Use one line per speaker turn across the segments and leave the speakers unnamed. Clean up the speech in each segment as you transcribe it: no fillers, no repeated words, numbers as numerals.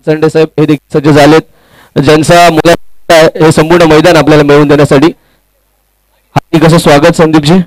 Sunday साहेब हे देखील सज्ज झालेत, ज्यांचा मुला हे संपूर्ण मैदान आपल्याला मिळवून देण्यासाठी. हार्दिक असं स्वागत संदीपजी.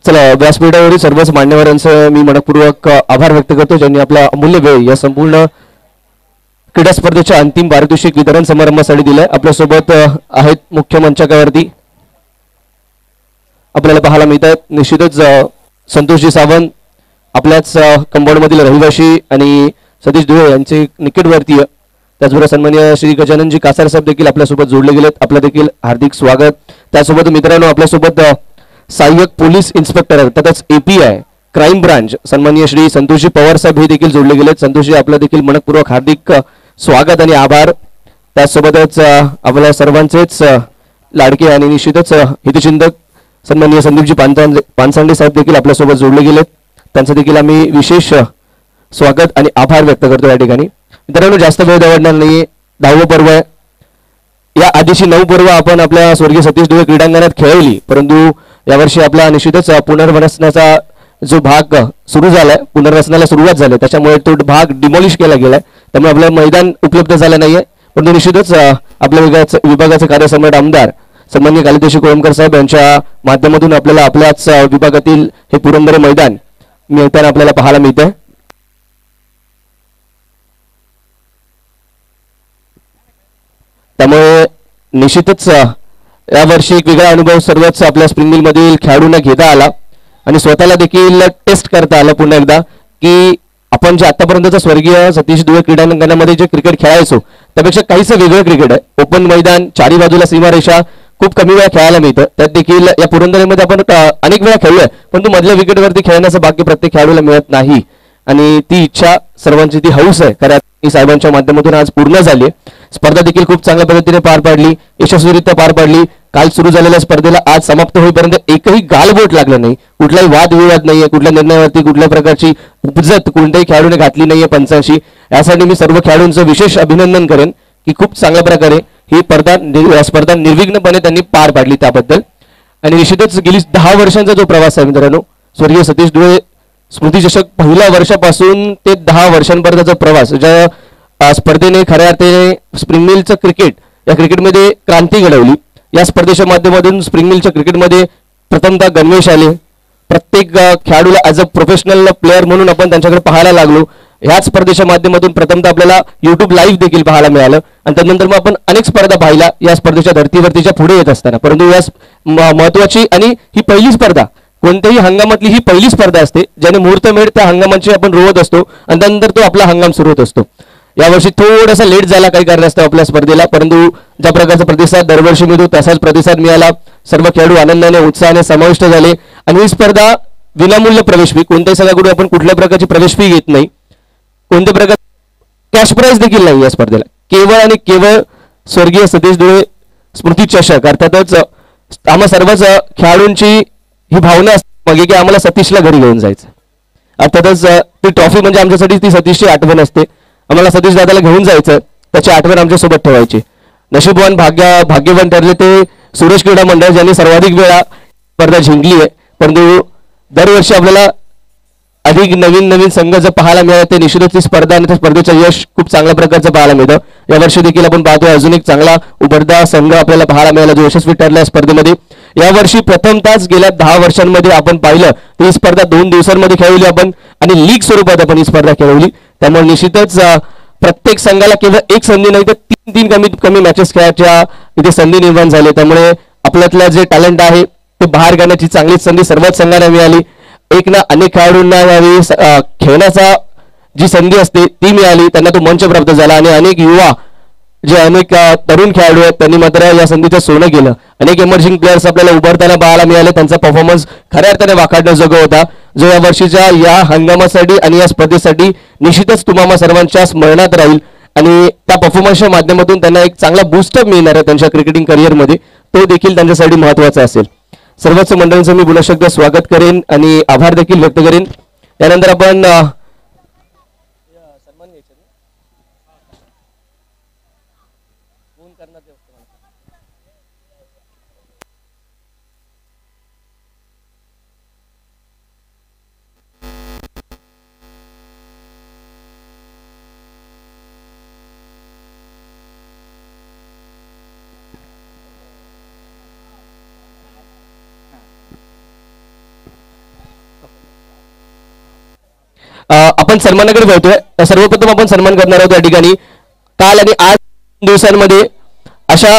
चला, व्यासपीठावरील सर्वच मान्यवरांचं मी मनपूर्वक आभार व्यक्त करतो, ज्यांनी आपला अमूल्य वेळ या संपूर्ण क्रीडा स्पर्धेच्या अंतिम पारितोषिक वितरण समारंभासाठी दिलाय. आपल्यासोबत आहेत मुख्य मंचावरती आपल्याला पाहायला मिळत आहेत निश्चितच संतोषजी सावंत, आपल्याच कंपाऊंड मधील रहिवाशी आणि सतीश दुळे यांचे निकटवर्तीय, त्याचबरोबर सन्माननीय श्री गजाननजी कासार साहेब देखील आपल्यासोबत जोडले गेलेत. आपलं देखील हार्दिक स्वागत. त्यासोबत मित्रांनो आपल्यासोबत सहाय्यक पोलीस इन्स्पेक्टर तथाच एपीआय क्राईम ब्रांच सन्माननीय श्री संतोषजी पवार साहेब हे देखील जोडले गेलेत. संतोषजी आपलं देखील मनपूर्वक हार्दिक स्वागत आणि आभार. त्यासोबतच आपल्या सर्वांचेच लाडके आणि निश्चितच हितचिंतक सन्माननीय संदीपजी पानसांडे साहेब देखील आपल्यासोबत जोडले गेलेत. त्यांचं देखील आम्ही विशेष स्वागत आणि आभार व्यक्त करतो या ठिकाणी. मित्रांनो जास्त वेळ दवडणार नाही, 10वं पर्व आहे. या आधीची 9 पर्व आपण आपल्या स्वर्गीय सतीश दुळे क्रीडांगणात खेळवली, परंतु यावर्षी आपला निश्चितच पुनर्वसनाचा जो भाग सुरू झालाय, पुनर्वसनाला सुरुवात झाली, त्याच्यामुळे तो भाग डिमॉलिश केला गेलाय, त्यामुळे आपलं मैदान उपलब्ध झालं नाहीये. परंतु निश्चितच आपल्या विभागाचे कार्यसम्राट आमदार सन्माननीय कालिदास कोळंबकर साहेब यांच्या माध्यमातून आपल्याला आपल्याच विभागातील हे पुरंदर मैदान मिळताना आपल्याला पाहायला मिळतंय. त्यामुळे निश्चितच यावर्षी एक वेगळा अनुभव सर्वच आपल्या स्प्रिंग मिल मधील खेळाडूंना घेता आला आणि स्वतःला देखील टेस्ट करता आलं पुन्हा एकदा की आपण जे आतापर्यंतचं स्वर्गीय सतीश दुळे क्रीडांगणामध्ये जे क्रिकेट खेळायचो त्यापेक्षा काहीच वेगळं क्रिकेट आहे. ओपन मैदान, चारी बाजूला सीमारेषा, खूप कमी वेळा खेळायला मिळतं. त्यात देखील या पुरंदरेमध्ये आपण अनेक वेळा खेळलोय, परंतु मधल्या विकेटवरती खेळण्याचं भाग्य प्रत्येक खेळाडूला मिळत नाही आणि ती इच्छा सर्वांची, ती हौस आहे खऱ्या साहेबांच्या माध्यमातून आज पूर्ण झाली. स्पर्धा देखील खूप चांगल्या पद्धतीने पार पाडली, यशस्वीरित्या पार पाडली. काल सुरू झालेल्या स्पर्धेला आज समाप्त होईपर्यंत एकही गालबोट लागलं नाही, कुठलाही वादविवाद नाहीये, कुठल्या निर्णयावरती कुठल्या प्रकारची उपजत कोणत्याही खेळाडूने घातली नाहीये पंचांशी. यासाठी मी सर्व खेळाडूंचं विशेष अभिनंदन करेन की खूप चांगल्या प्रकारे ही स्पर्धा निर्विघ्नपणे त्यांनी पार पाडली त्याबद्दल. आणि निश्चितच गेली 10 वर्षांचा जो प्रवास आहे मित्रांनो, स्वर्गीय सतीश दुळे स्मृती चषक पहिल्या वर्षापासून ते 10 वर्षांपर्यंतचा प्रवास, ज्या स्पर्धेने खऱ्या अर्थाने स्प्रिंग मिलचं क्रिकेट या क्रिकेटमध्ये क्रांती घडवली. या स्पर्धेच्या माध्यमातून स्प्रिंग मिलच्या क्रिकेटमध्ये प्रथमतः गणवेश आले. प्रत्येक खेळाडूला ॲज अ प्रोफेशनल प्लेअर म्हणून आपण त्यांच्याकडे पाहायला लागलो. ह्याच स्पर्धेच्या माध्यमातून प्रथमतः आपल्याला युट्यूब लाईव्ह देखील पाहायला मिळालं आणि त्यानंतर मग आपण अनेक स्पर्धा पाहिल्या या स्पर्धेच्या धर्तीवरतीच्या पुढे येत असताना. परंतु या महत्वाची आणि ही पहिली स्पर्धा, कोणत्याही हंगामातली ही पहिली स्पर्धा असते ज्याने मुहूर्तमेढ त्या हंगामाची आपण रोवत असतो आणि त्यानंतर तो आपला हंगाम सुरू होत असतो. यावर्षी थोडासा लेट झाला काही कारणास्तव आपल्या स्पर्धेला, परंतु ज्या प्रकारचा प्रतिसाद दरवर्षी मिळतो तसाच प्रतिसाद मिळाला. सर्व खेळाडू आनंदाने उत्साहाने समाविष्ट झाले आणि ही स्पर्धा विनामूल्य प्रवेश फी, कोणत्याही संघाकडून आपण कुठल्या प्रकारची प्रवेश फी घेत नाही, कोणत्या प्रकार कॅश प्राइज देखील नाही या स्पर्धेला. केवळ आणि केवळ स्वर्गीय सतीश दुळे स्मृती चषक, अर्थातच आम्हा सर्वच खेळाडूंची ही भावना असते की आम्हाला सतीशला घरी घेऊन जायचं. अर्थातच ती ट्रॉफी म्हणजे आमच्यासाठी ती सतीशची आठवण असते. आम्हाला सतीश दादाला घेऊन जायचं, त्याची आठवण आमच्यासोबत ठेवायची. नशीबवान भाग्यवान ठरले ते सुरेश क्रीडा मंडळ ज्यांनी सर्वाधिक वेळा स्पर्धा जिंकली आहे. परंतु दरवर्षी आपल्याला अधिक नवीन नवीन संघ जर पाहायला मिळाले ते निश्चितच ती स्पर्धा आणि त्या स्पर्धेचं यश खूप चांगल्या प्रकारचं पाहायला मिळतं. यावर्षी देखील आपण पाहतोय अजून एक चांगला उभरता संघ आपल्याला पाहायला मिळाला जो यशस्वी ठरला स्पर्धेमध्ये. यावर्षी प्रथमतःच गेल्या 10 वर्षांमध्ये आपण पाहिलं ही स्पर्धा 2 दिवसांमध्ये खेळवली आपण आणि लीग स्वरूपात आपण ही स्पर्धा खेळवली. त्यामुळे निश्चितच प्रत्येक संघाला केवळ एक संधी नाही तर 3 कमीत कमी मॅचेस खेळायच्या इथे संधी निर्माण झाली. त्यामुळे आपल्यातलं जे टॅलेंट आहे ते बाहेर काढण्याची चांगलीच संधी सर्वच संघांना मिळाली. एक ना अनेक खेळाडूंना यावेळी खेळण्याचा जी संधी असते ती मिळाली, त्यांना तो मंच प्राप्त झाला आणि अनेक युवा जे अनेक तरुण खेळाडू आहेत त्यांनी मात्र या संधीचं सोनं केलं. अनेक इमर्जिंग प्लेयर्स आपल्याला उभरताना पाहायला मिळाले. त्यांचा परफॉर्मन्स खऱ्या अर्थाने वाखाणण्याजोगं होता जो या वर्षीच्या या हंगामासाठी आणि या स्पर्धेसाठी निश्चितच तुम्हाला सर्वांच्या स्मरणात राहील आणि त्या परफॉर्मन्सच्या माध्यमातून त्यांना एक चांगला बूस्टअप मिळणार आहे त्यांच्या क्रिकेटिंग करिअरमध्ये. तो देखील त्यांच्यासाठी महत्त्वाचा असेल. सर्वच मंडळींचं मी पुन्हा एकदा स्वागत करेन आणि आभार देखील व्यक्त करेन. त्यानंतर आपण आपण सन्मानाकडे वळतोय. सर्वप्रथम आपण सन्मान करणार आहोत या ठिकाणी काल आणि आज दिवसांमध्ये अशा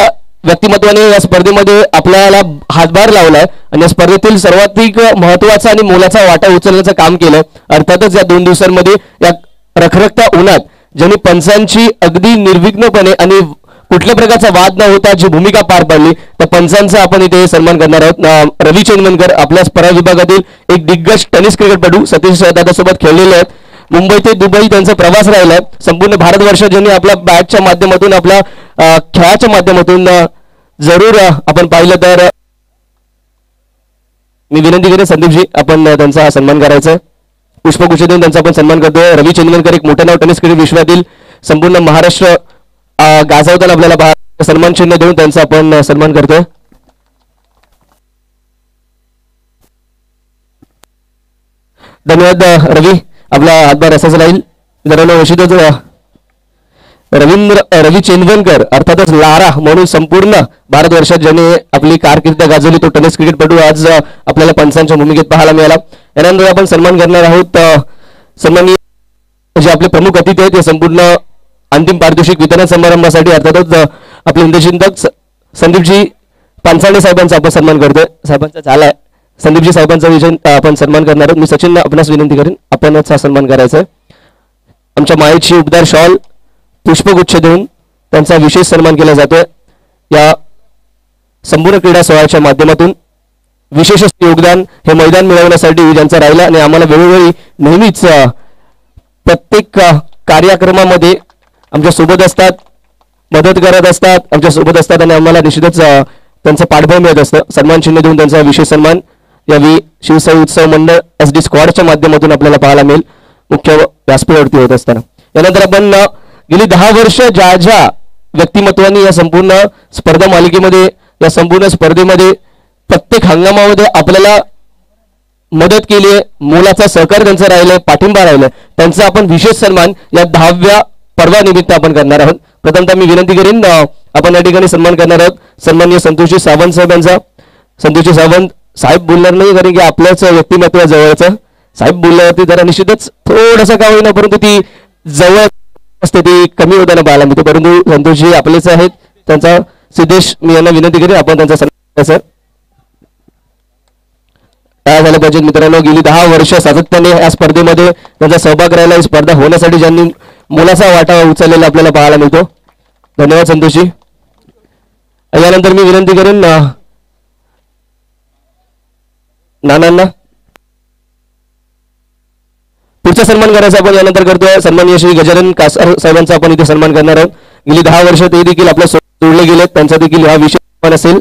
व्यक्तिमत्वाने या स्पर्धेमध्ये आपल्याला हातभार लावलाय आणि या स्पर्धेतील सर्वाधिक महत्वाचा आणि मोलाचा वाटा उचलण्याचं काम केलंय. अर्थातच या 2 दिवसांमध्ये या रखरखत्या उन्हात ज्यांनी पंचांची अगदी निर्विघ्नपणे आणि कुठल्या प्रकारचा वाद न होता जी भूमिका पार पाडली त्या पंचांचा आपण इथे सन्मान करणार आहोत. रवी चेनवनकर आपल्या स्पर्धा विभागातील एक दिग्गज टेनिस क्रिकेटपटू सतीश दादासोबत खेळलेले आहेत. मुंबई ते दुबई त्यांचा प्रवास राहिलाय. संपूर्ण भारतवर्ष ज्यांनी आपल्या बॅटच्या माध्यमातून आपल्या खेळाच्या माध्यमातून जरूर आपण पाहिलं तर मी विनंती करेन संदीपजी आपण त्यांचा सन्मान करायचा. पुष्पगुच्छ देऊन त्यांचा आपण सन्मान करतोय. रवी चंदनकर एक मोठं नाव टेनिस क्रिकेट विश्वातील संपूर्ण महाराष्ट्र गाजवताना आपल्याला सन्मान चिन्ह देऊन त्यांचा आपण सन्मान करतोय. धन्यवाद रवी, आपला हातभार असाच राहील. मित्रांनो निश्चितच रवी चेनवनकर अर्थातच लारा म्हणून संपूर्ण भारतवर्षात ज्याने आपली कारकीर्द गाजवली तो टेनिस क्रिकेटपटू आज आपल्याला पंचांच्या भूमिकेत पाहायला मिळाला. यानंतर आपण सन्मान करणार आहोत सन्माननीय जे आपले प्रमुख अतिथी आहेत ते संपूर्ण अंतिम पारितोषिक वितरण समारंभासाठी अर्थातच आपले हिंदचिंतक संदीपजी पानसाळे साहेबांचा आपण सन्मान करतोय. साहेबांचा झालाय. संदीपजी साहेबांचा विजय आपण सन्मान करणार आहोत. मी सचिन आपणास विनंती करेन आपणच हा सन्मान करायचा आहे. आमच्या मायेची उबदार शॉल पुष्पगुच्छ देऊन त्यांचा विशेष सन्मान केला जातोय. या संपूर्ण क्रीडा सोहळ्याच्या माध्यमातून विशेष योगदान हे मैदान मिळवण्यासाठी ज्यांचा राहिला आणि आम्हाला वेळोवेळी नेहमीच प्रत्येक कार्यक्रमामध्ये आमच्या सोबत असतात, मदत करत असतात, आमच्या सोबत असतात आणि आम्हाला निश्चितच त्यांचं पाठबळ मिळत असतं. सन्मान चिन्ह देऊन त्यांचा विशेष सन्मान यावेळी शिवसाई उत्सव मंडळ SD स्क्वॉडच्या माध्यमातून आपल्याला पाहायला मिळेल मुख्य व्यासपीठावरती होत असताना. यानंतर आपण गेली 10 वर्ष ज्या ज्या व्यक्तिमत्वांनी या संपूर्ण स्पर्धा मालिकेमध्ये या संपूर्ण स्पर्धेमध्ये प्रत्येक हंगामामध्ये आपल्याला मदत केली आहे, मोलाचा सहकार त्यांचा राहिलाय, पाठिंबा राहिलाय, त्यांचा आपण विशेष सन्मान या 10व्या पर्वानिमित्त आपण करणार आहोत. प्रथमतः मी विनंती करीन आपण या ठिकाणी सन्मान करणार आहोत सन्माननीय संतोषजी सावंत साहेबांचा. संतोषजी सावंत साहेब बोलणार नाही कारण की आपल्याच व्यक्तिमत्व जवळचं. साहेब बोलल्यावरती जरा निश्चितच थोडंसं का होईना परंतु ती जवळ असते ती कमी होताना पाहायला मिळते. परंतु संतोषजी आपलेच आहेत. त्यांचा सिद्धेश मी यांना विनंती करेन आपण त्यांचा सन्मान सर काय झालं पाहिजे. मित्रांनो गेली 10 वर्ष सातत्याने या स्पर्धेमध्ये त्यांचा सहभाग राहिला. ही स्पर्धा होण्यासाठी ज्यांनी मोलाचा वाटा उचललेला आपल्याला पाहायला मिळतो. धन्यवाद संतोषजी. यानंतर मी विनंती करेन नानांना पुढचा सन्मान करायचा आपण यानंतर करतोय. सन्माननीय श्री गजानन कासार साहेबांचा आपण इथे सन्मान करणार आहोत. गेली 10 वर्ष ते देखील आपल्या जोडले गेलेत. त्यांचा देखील हा विषय असेल.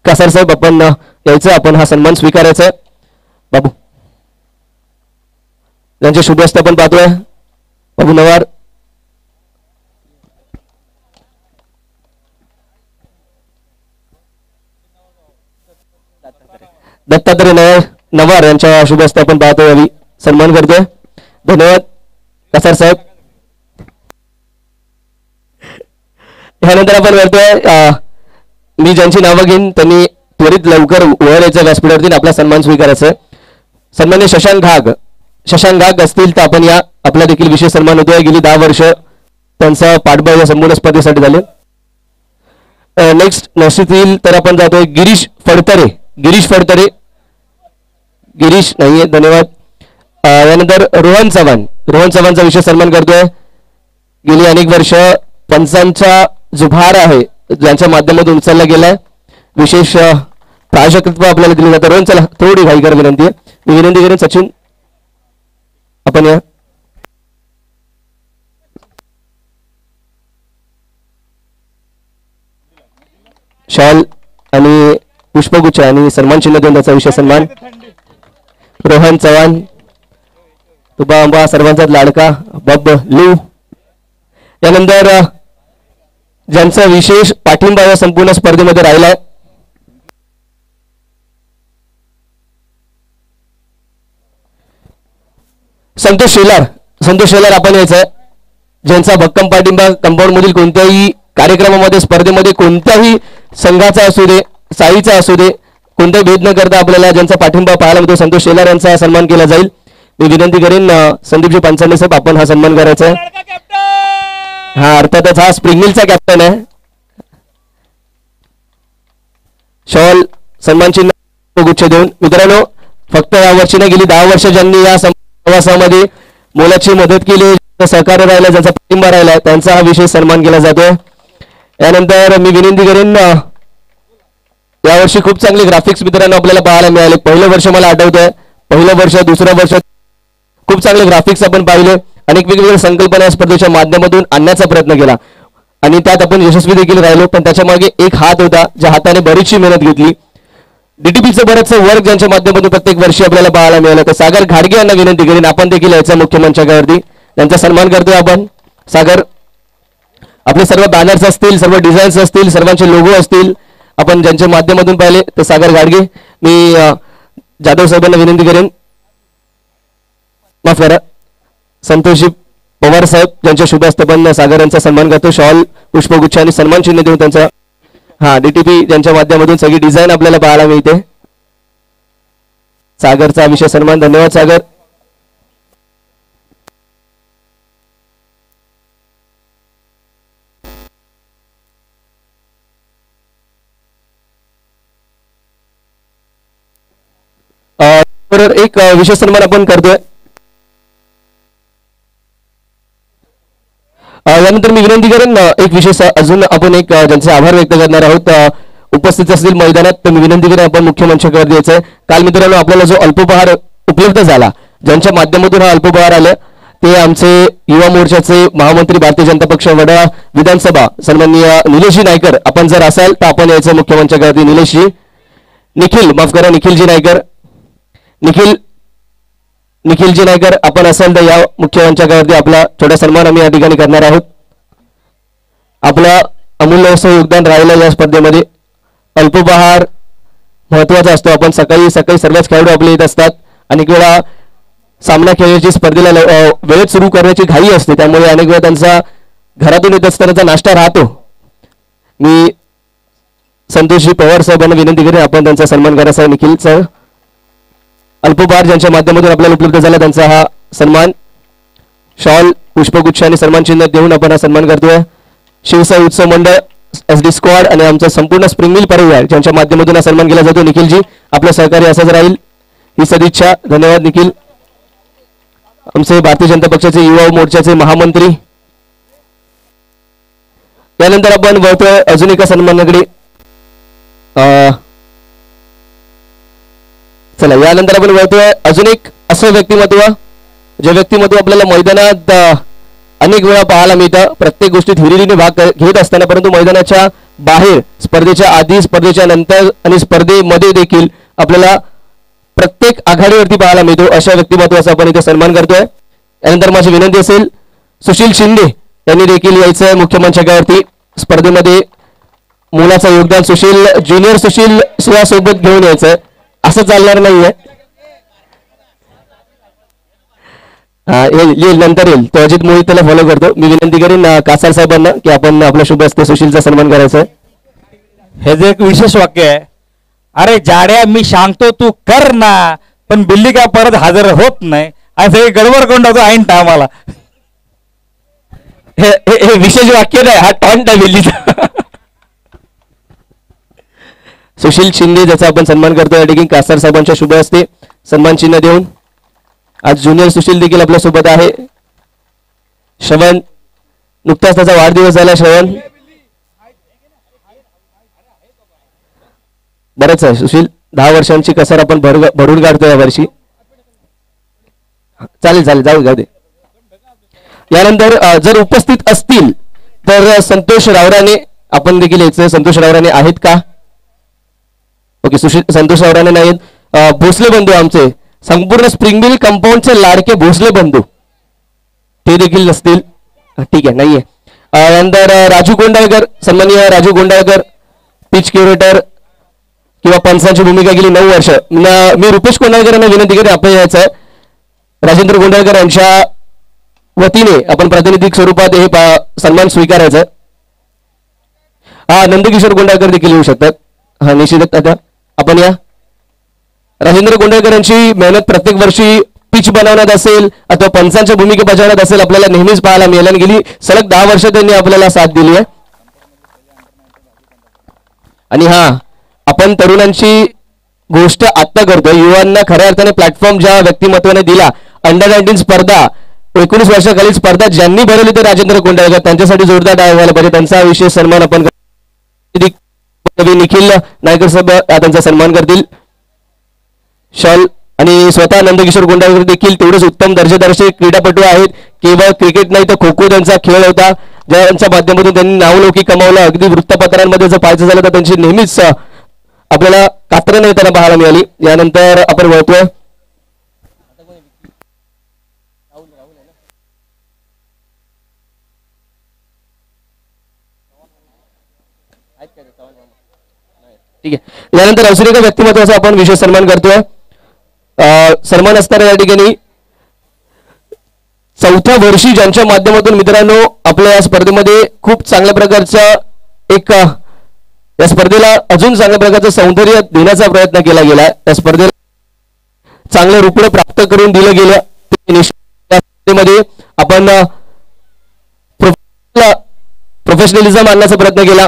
कासार साहेब आपण यायचं, आपण हा सन्मान स्वीकारायचा आहे. बाबू त्यांचे शुभ हस्ते आपण पाहतोय. बाबू नवार संजय नवार यांच्या शुभ हस्ते आपण पाहतो यावी सन्मान करतोय. धन्यवाद कसार साहेब. यानंतर आपण करतोय मी ज्यांची नावं घेईन त्यांनी त्वरित लवकर वर यायचं व्यासपीठावरती आपला सन्मान स्वीकारायचा आहे. सन्मान्य शशांक घाग असतील तर आपण या. आपला देखील विशेष सन्मान होतोय. गेली 10 वर्ष त्यांचा पाठबळ या संपूर्ण स्पर्धेसाठी झाले. नेक्स्ट नाशिकतील तर आपण जातोय गिरीश फडतरे. गिरीश नाहीये, धन्यवाद. यानंतर रोहन चव्हाणचा विशेष सन्मान करतोय. गेली अनेक वर्ष पंचांचा जो भार आहे ज्यांच्या माध्यमातून उचलला गेलाय विशेष प्रायोजकत्व आपल्याला दिलं जातं. रोहन चला थोडी घाई कर विनंती आहे. मी विनंती करेन सचिन आपण या. शॉल आणि पुष्पगुच्छ आणि सन्मान चिन्ह देऊन त्याचा विशेष सन्मान. रोहन चव्हाण तुबा अंबा सर्वांचाच लाडका बब लू. यानंतर ज्यांचा विशेष पाठिंबा या संपूर्ण स्पर्धेमध्ये राहिलाय संतोष शेलार आपण यायचं. ज्यांचा भक्कम पाठिंबा कंपाऊंड मधील कोणत्याही कार्यक्रमामध्ये स्पर्धेमध्ये कोणत्याही संघाचा असू दे साईचा असू दे कोणताही भेद न करता आपल्याला ज्यांचा पाठिंबा पाहायला मिळतो संतोष शेलार यांचा सन्मान केला जाईल. मी विनंती करेन संदीपजी पांचाळे साहेब आपण हा सन्मान करायचा आहे. हा अर्थातच हा स्प्रिंग मिलचा कॅप्टन आहे. शॉल सन्मान चिन्ह गुच्छ देऊन. मित्रांनो फक्त या वर्षी नाही गेली 10 वर्ष ज्यांनी या प्रवासामध्ये मोलाची मदत केली सहकार्य राहिला ज्यांचा पाठिंबा राहिला त्यांचा हा विशेष सन्मान केला जातोय. यानंतर मी विनंती करेन यावर्षी खूप चांगले ग्राफिक्स मित्रांनो आपल्याला पाहायला मिळाले. पहिलं वर्ष मला आठवतंय पहिलं वर्ष दुसरं वर्ष खूप चांगले ग्राफिक्स आपण पाहिले. अनेक वेगवेगळ्या संकल्पना या स्पर्धेच्या माध्यमातून आणण्याचा प्रयत्न केला आणि त्यात आपण यशस्वी देखील राहिलो. पण त्याच्या मागे एक हात होता ज्या हाताने बरीचशी मेहनत घेतली. डीटीपीचं बरंचसं वर्क ज्यांच्या माध्यमातून प्रत्येक वर्षी आपल्याला पाहायला मिळालं. तर सागर घाडगे यांना विनंती करेन आपण देखील यायचं मुख्य मंचावरती त्यांचा सन्मान करतोय आपण. सागर आपले सर्व बॅनर्स असतील सर्व डिझाईन्स असतील सर्वांचे लोगो असतील आपण ज्यांच्या माध्यमातून पाहिले तर सागर घाडगे. मी जाधव साहेबांना विनंती करेन माफ करा संतोषजी पवार साहेब ज्यांच्या शुभ हस्ते पण सागर यांचा सन्मान करतो. शॉल पुष्पगुच्छ आणि सन्मान चिन्ह देऊन त्यांचा हा डीटीपी ज्यांच्या माध्यमातून सगळी डिझाईन आपल्याला पाहायला मिळते. सागरचा विशेष सन्मान. धन्यवाद सागर. एक विशेष सन्मान आपण करतोय. यानंतर मी विनंती करेन एक विशेष अजून आपण एक ज्यांचे आभार व्यक्त करणार आहोत उपस्थित असतील मैदानात तर मी विनंती करेन आपण मुख्य मंचावर द्यायचंय. काल मित्रांनो आपल्याला जो अल्पोपहार उपलब्ध झाला ज्यांच्या माध्यमातून हा अल्पोपहार आला ते आमचे युवा मोर्चाचे महामंत्री भारतीय जनता पक्ष वडा विधानसभा सन्माननीय निलेशजी नायकर. आपण जर असाल तर आपण यायचं मुख्य मंचावरती. निलेशजी निखिलजी नायकर निखिलजी नायकर आपण असाल तर या मुख्य मंचावरती आपला छोटा सन्मान आम्ही या ठिकाणी करणार आहोत. आपला अमूल्य असं योगदान राहिलं या स्पर्धेमध्ये. अल्पोपहार महत्वाचा असतो. आपण सकाळी सर्वच खेळाडू आपले येत असतात. अनेक वेळा सामना खेळण्याची स्पर्धेला वेळेत सुरू करण्याची घाई असते त्यामुळे अनेक वेळा त्यांचा घरातून येत असतानाचा नाश्ता राहतो. मी संतोषजी पवार साहेबांना विनंती करेन आपण त्यांचा सन्मान करायचा. निखिल सर अल्पोपहार ज्यांच्या माध्यमातून आपल्याला उपलब्ध झाला त्यांचा हा सन्मान. शॉल पुष्पगुच्छ आणि सन्मान चिन्ह देऊन आपण हा सन्मान करतोय. शिवसाई उत्सव मंडळ SD स्क्वॉड आणि आमचा संपूर्ण स्प्रिंग मिल परिवार ज्यांच्या माध्यमातून हा सन्मान केला जातो. निखिलजी आपलं सहकार्य असंच राहील ही सदिच्छा. धन्यवाद निखिल. आमचे भारतीय जनता पक्षाचे युवा मोर्चाचे महामंत्री. त्यानंतर आपण वळतोय अजून एका सन्मानाकडे. चला यानंतर आपण वळतोय अजून एक असं व्यक्तिमत्व जे व्यक्तिमत्व आपल्याला मैदानात अनेक वेळा पाहायला मिळतं. प्रत्येक गोष्टीत हिरिरीने भाग घेत असताना परंतु मैदानाच्या बाहेर स्पर्धेच्या आधी स्पर्धेच्या नंतर आणि स्पर्धेमध्ये देखील आपल्याला प्रत्येक आघाडीवरती पाहायला मिळतो. अशा व्यक्तिमत्वाचा आपण इथे सन्मान करतोय. यानंतर माझी विनंती असेल सुशील शिंदे यांनी देखील यायचं मुख्य मंचावरती. स्पर्धेमध्ये मुलाचं योगदान ज्युनियर सुशील सोबत घेऊन यायचं. असं चालणार नाहीये. येईल नंतर येईल तो. अजित मोहित त्याला फॉलो करतो. मी विनंती करेन कासार साहेबांना की आपण आपल्या शुभ हस्ते सुशीलचा सन्मान करायचा आहे.
हे जे एक विशेष वाक्य आहे, अरे जाड्या मी सांगतो तू कर ना, पण बिल्ली का परत हजर होत नाही, असं गडबड करून टाकतो ऐन टायमाला.
हे विशेष वाक्य नाही, हा टॉन्ट आहे बिल्लीचा. सुशील शिंदे ज्याचा आपण सन्मान करतो या ठिकाणी कासार साहेबांच्या शुभ हस्ते सन्मान चिन्ह देऊन. आज ज्युनियर सुशील देखील आपल्या सोबत आहे. श्रवण, नुकताच त्याचा वाढदिवस झाला. श्रवण बरंच आहे. सुशील 10 वर्षांची कसर आपण भरून काढतो या वर्षी. चालेल चालेल, जाऊ दे. यानंतर जर उपस्थित असतील तर संतोष रावराने आपण देखील यायचं. संतोष रावराने आहेत का? ओके, संतोष रावराने नाहीत. भोसले बंधू आमचे संपूर्ण स्प्रिंग मिल कंपाऊंडचे लाडके भोसले बंधू ते देखील नसतील. ठीक आहे, नाहीये. यानंतर राजू गोंडाळकर, सन्माननीय राजू गोंडाळकर पिच क्युरेटर किंवा पंचांची भूमिका गेली 9 वर्ष. मी रुपेश गोंडाळकर यांना विनंती करेन आपण यायचं आहे. राजेंद्र गोंडाळकर यांच्या वतीने आपण प्रातिनिधिक स्वरूपात हे सन्मान स्वीकारायचा. नंदकिशोर गोंडाळकर देखील येऊ शकतात. निश्चितच आता आपण या. राजेंद्र गोंडाळकर यांची मेहनत प्रत्येक वर्षी पिच बनवण्यात असेल अथवा पंचांच्या भूमिका बजावण्यात असेल आपल्याला नेहमीच पाहायला मिळालं. गेली सलग 10 वर्ष त्यांनी आपल्याला साथ दिली आहे. आणि आपण तरुणांची गोष्ट आत्ता करतोय. युवांना खऱ्या अर्थाने प्लॅटफॉर्म ज्या व्यक्तिमत्वाने दिला, अंडर-19 स्पर्धा, 19 वर्षाखालील स्पर्धा ज्यांनी भरवली ते राजेंद्र गोंडाळकर, त्यांच्यासाठी जोरदार टाळ्या व्हायला पाहिजे. त्यांचा विशेष सन्मान आपण निखिल नायकर साहेब त्यांचा सन्मान करतील. शॉल आणि स्वतः नंदकिशोर गोंडाळकर देखील तेवढेच उत्तम दर्जेदारचे क्रीडापटू आहेत. केवळ क्रिकेट नाही तर खो खो त्यांचा खेळ होता, ज्यांच्या माध्यमातून त्यांनी नावलौकिक कमावलं. अगदी वृत्तपत्रांमध्ये जर पाहायचं झालं तर त्यांची नेहमीच आपल्याला कात्रणं येताना पाहायला मिळाली. यानंतर आपण वळतोय ठीक आहे. यानंतर अजून एका व्यक्तिमत्वाचा आपण विशेष सन्मान करतोय. सन्मान असताना या ठिकाणी 4थ्या वर्षी ज्यांच्या माध्यमातून मित्रांनो आपल्या या स्पर्धेमध्ये खूप चांगल्या प्रकारचा एक या स्पर्धेला अजून चांगल्या प्रकारचं सौंदर्य देण्याचा प्रयत्न केला गेला. या स्पर्धेला चांगलं रूप प्राप्त करून दिलं गेलं. या स्पर्धेमध्ये आपण प्रोफेशनलिझम आणण्याचा प्रयत्न केला.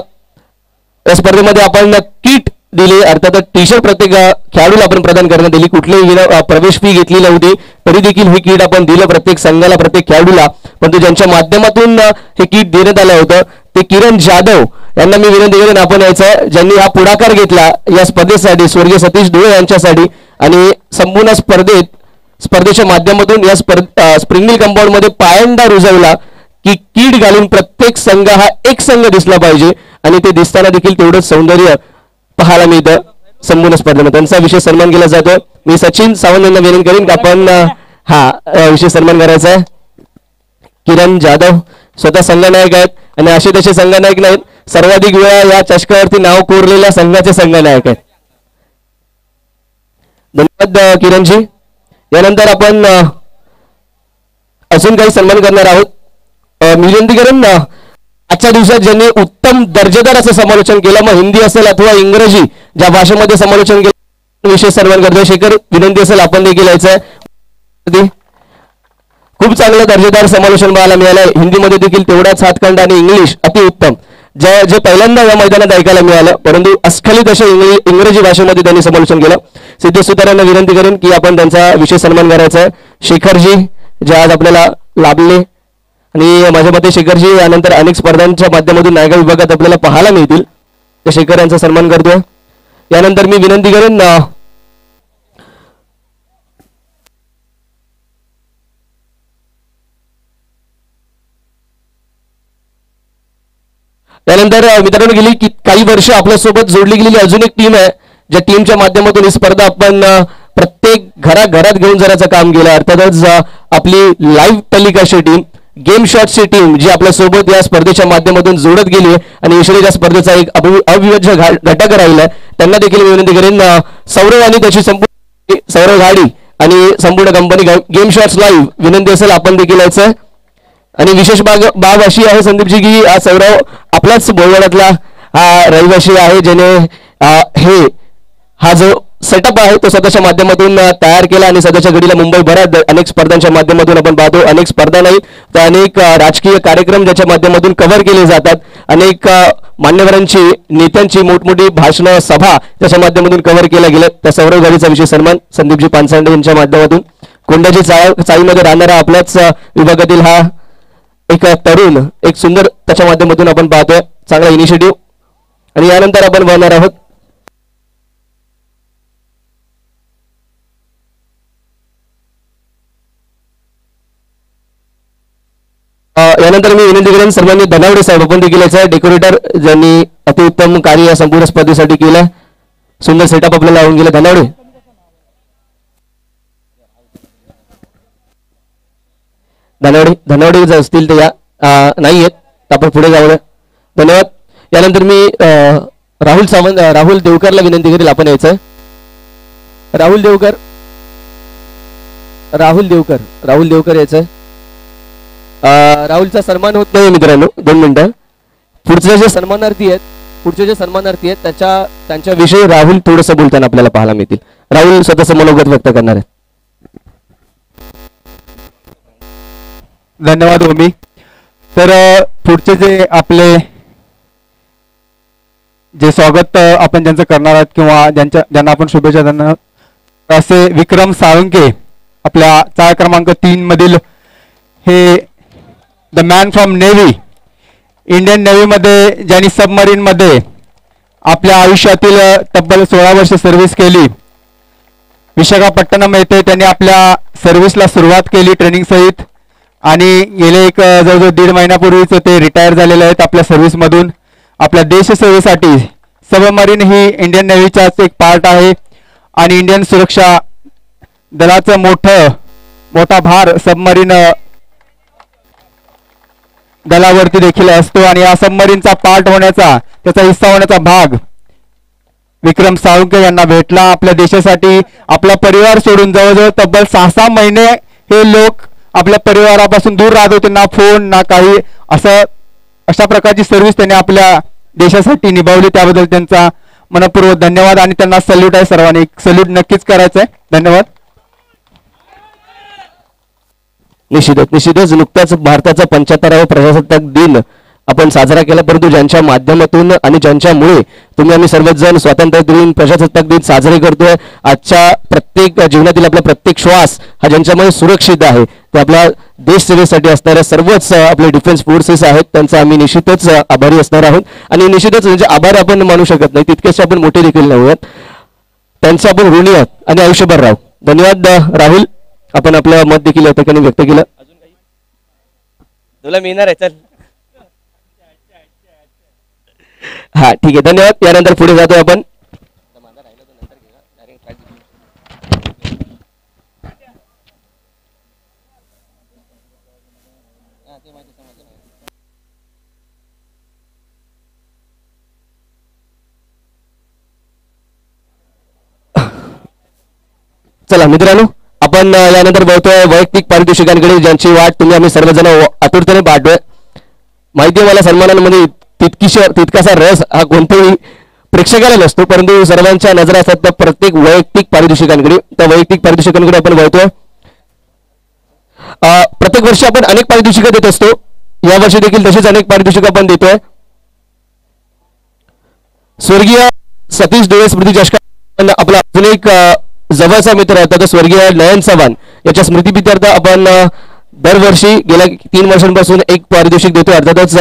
या स्पर्धेमध्ये आपण किट दिली, अर्थात टी शर्ट प्रत्येक खेळाडूला आपण प्रदान करण्यात आली. कुठलीही प्रवेश फी घेतली नव्हती, तरी देखील हे किट आपण दिलं प्रत्येक संघाला, प्रत्येक खेळाडूला. परंतु ज्यांच्या माध्यमातून हे किट देण्यात आलं होतं ते किरण जाधव यांना मी विनंती करेन आपण यायचं, ज्यांनी हा पुढाकार घेतला या स्पर्धेसाठी, स्वर्गीय सतीश धुळे यांच्यासाठी. आणि संपूर्ण स्पर्धेच्या माध्यमातून या स्प्रिंग मिल कंपाऊंड मध्ये पायंडा रुजवला की किट घालून प्रत्येक संघ हा एक संघ दिसला पाहिजे. आणि ते दिसताना देखील तेवढंच सौंदर्य पाहायला मिळतं संपूर्ण स्पर्धेमध्ये. त्यांचा विशेष सन्मान केला जातो. मी सचिन सावंत यांना विनंती करेन की आपण विशेष सन्मान करायचा आहे. किरण जाधव स्वतः संघनायक आहेत आणि असे तसे संघनायक नाहीत, सर्वाधिक वेळा या चषकावरती नाव कोरलेल्या संघाचे संघनायक आहेत. धन्यवाद किरणजी. यानंतर आपण अजून काही सन्मान करणार आहोत. मी विनंती करेन आजच्या दिवसात ज्यांनी उत्तम दर्जेदार असं समालोचन केलं, मग हिंदी असेल अथवा इंग्रजी ज्या भाषेमध्ये समालोचन केलं, विशेष सन्मान करतोय. शेखर विनंती असेल आपण देखील यायचं. खूप चांगलं दर्जेदार समालोचन पाहायला मिळालं. हिंदीमध्ये देखील तेवढाच हातखंड आणि इंग्लिश अतिउत्तम जे पहिल्यांदा या मैदानात ऐकायला मिळालं, परंतु अस्खलित अशा इंग्रजी भाषेमध्ये त्यांनी समालोचन केलं. सिद्धेश सुतारांना विनंती करेन की आपण त्यांचा विशेष सन्मान करायचा आहे. शेखरजी जे आज आपल्याला लाभले आणि माझ्या मते शेखरजी यानंतर अनेक स्पर्धांच्या माध्यमातून नायका विभागात आपल्याला पाहायला मिळतील. त्या शेखर यांचा सन्मान करतोय. यानंतर मी विनंती करेन त्यानंतर मित्रांनो गेली काही वर्ष आपल्यासोबत जोडली गेलेली अजून एक टीम आहे, ज्या टीमच्या माध्यमातून ही स्पर्धा आपण प्रत्येक घराघरात घेऊन जाण्याचं काम केलं. अर्थातच आपली लाईव्ह टेलिकास्टची टीम गेम शॉटची टीम जी आपल्या सोबत या स्पर्धेच्या माध्यमातून जोडत गेली आहे आणि विशेष या स्पर्धेचा एक अविभाज्य घटक राहिला त्यांना देखील मी विनंती करेन सौरव आणि त्याची संपूर्ण सौरव घाडी आणि संपूर्ण कंपनी गेम शॉट्स लाईव्ह विनंती असेल आपण देखील यायचं आणि विशेष बाब अशी आहे संदीपजी की सौरव आपल्याच बोलवण्यातला हा रहिवाशी आहे ज्याने हा जो सेटअप आहे तो स्वतःच्या माध्यमातून तयार केला आणि सध्याच्या घडीला मुंबईभरात अनेक स्पर्धांच्या माध्यमातून आपण पाहतो अनेक स्पर्धा नाही तर अनेक राजकीय कार्यक्रम ज्याच्या माध्यमातून कव्हर केले जातात अनेक मान्यवरांची नेत्यांची मोठमोठी भाषणं सभा त्याच्या माध्यमातून कव्हर केल्या गेल्या त्या सौरव गाडीचा विशेष सन्मान संदीपजी पानसांडे यांच्या माध्यमातून कोंडाची चाळीमध्ये राहणारा आपल्याच विभागातील हा एक तरुण एक सुंदर त्याच्या माध्यमातून आपण पाहतोय चांगला इनिशिएटिव्ह आणि यानंतर आपण पाहणार आहोत यानंतर मी विनंती करेन सर्वांनी धनावडे साहेब आपण देखील याचा डेकोरेटर ज्यांनी अतिउत्तम कार्य या संपूर्ण स्पर्धेसाठी केलं सुंदर सेटअप आपल्याला लावून गेलं धनावडे जर असतील तर या नाही आहेत आपण पुढे जाऊया धन्यवाद यानंतर मी राहुल सावंत राहुल देवकरला विनंती करेल आपण यायचं राहुल देवकर यायचं राहुलचा सन्मान होत नाही मित्रांनो 2 मिनिटं पुढचे जे सन्मानार्थी आहेत त्यांच्याविषयी राहुल थोडंसं बोलताना आपल्याला पाहायला मिळतील राहुल स्वतःचं मनोगत व्यक्त करणार आहेत
धन्यवाद ओमी तर पुढचे जे आपले जे स्वागत आपण ज्यांचं करणार आहात किंवा ज्यांना आपण शुभेच्छा देणार असे विक्रम साळुंके आपल्या चाळ क्रमांक 3 मधील हे the man from navy Indian नेव्हीमध्ये ज्यांनी सबमरीनमध्ये आपल्या आयुष्यातील तब्बल 16 वर्ष सर्व्हिस केली विशाखापट्टणम येथे त्यांनी आपल्या सर्व्हिसला सुरुवात केली ट्रेनिंग सहित आणि गेले एक जवळजवळ 1.5 महिन्यापूर्वीच ते रिटायर झालेले आहेत आपल्या सर्व्हिसमधून आपल्या देश सेवेसाठी सबमरीन ही इंडियन नेव्हीचाच एक पार्ट आहे आणि इंडियन सुरक्षा दलाचं मोठा भार सबमरीन दलावरती देखील असतो आणि या सबमरीनचा पार्ट होण्याचा त्याचा हिस्सा होण्याचा भाग विक्रम साळुंके यांना भेटला आपल्या देशासाठी आपला परिवार सोडून जवळजवळ तब्बल 6 महिने हे लोक आपल्या परिवारापासून दूर राहत होते ना फोन ना काही अशा प्रकारची सर्व्हिस त्यांनी आपल्या देशासाठी निभावली त्याबद्दल त्यांचा मनपूर्वक धन्यवाद आणि त्यांना सल्यूट आहे सर्वांनी सल्यूट नक्कीच करायचं आहे धन्यवाद
निश्चितच नुकताच भारताचा 75वा प्रजासत्ताक दिन आपण साजरा केला परंतु ज्यांच्या माध्यमातून आणि ज्यांच्यामुळे तुम्ही आम्ही सर्वजण स्वातंत्र्य दिन प्रजासत्ताक दिन साजरे करतोय आजच्या प्रत्येक जीवनातील आपला प्रत्येक श्वास हा ज्यांच्यामुळे सुरक्षित आहे ते आपल्या देश सेवेसाठी असणाऱ्या सर्वच आपले डिफेन्स फोर्सेस आहेत त्यांचा आम्ही निश्चितच आभारी असणार आहोत आणि निश्चितच म्हणजे आभार आपण मानू शकत नाही तितकेच आपण मोठे देखील नव्हत त्यांचे आपण ऋणी आहोत आणि आयुष्यभर राहू धन्यवाद राहुल आपण आपलं मत देखील या ठिकाणी व्यक्त केलं
तुला मिळणार आहे चल
हा ठीक आहे धन्यवाद यानंतर पुढे जातोय आपण चला मित्रांनो आपण यानंतर बघतोय वैयक्तिक पारितोषिकांकडे ज्यांची वाट तुम्ही आम्ही सर्वजण आतुरतेने पाहतोय माहिती आहे मला सन्मानांमध्ये तितकासा रस हा कोणत्याही प्रेक्षकाला नसतो परंतु सर्वांच्या नजरा असतात त्या प्रत्येक वैयक्तिक पारितोषिकांकडे त्या वैयक्तिक पारितोषिकांकडे आपण बघतोय प्रत्येक वर्षी आपण अनेक पारितोषिकं देत असतो या वर्षी देखील तशीच अनेक पारितोषिकं आपण देतोय स्वर्गीय सतीश डोळे स्मृती चषक आपला अजून एक जवळचा मित्र होता स्वर्गीय नयन चव्हाण याच्या स्मृतीप्रित्यर्थ आपण दरवर्षी गेल्या 3 वर्षांपासून एक पारितोषिक देतो अर्थातच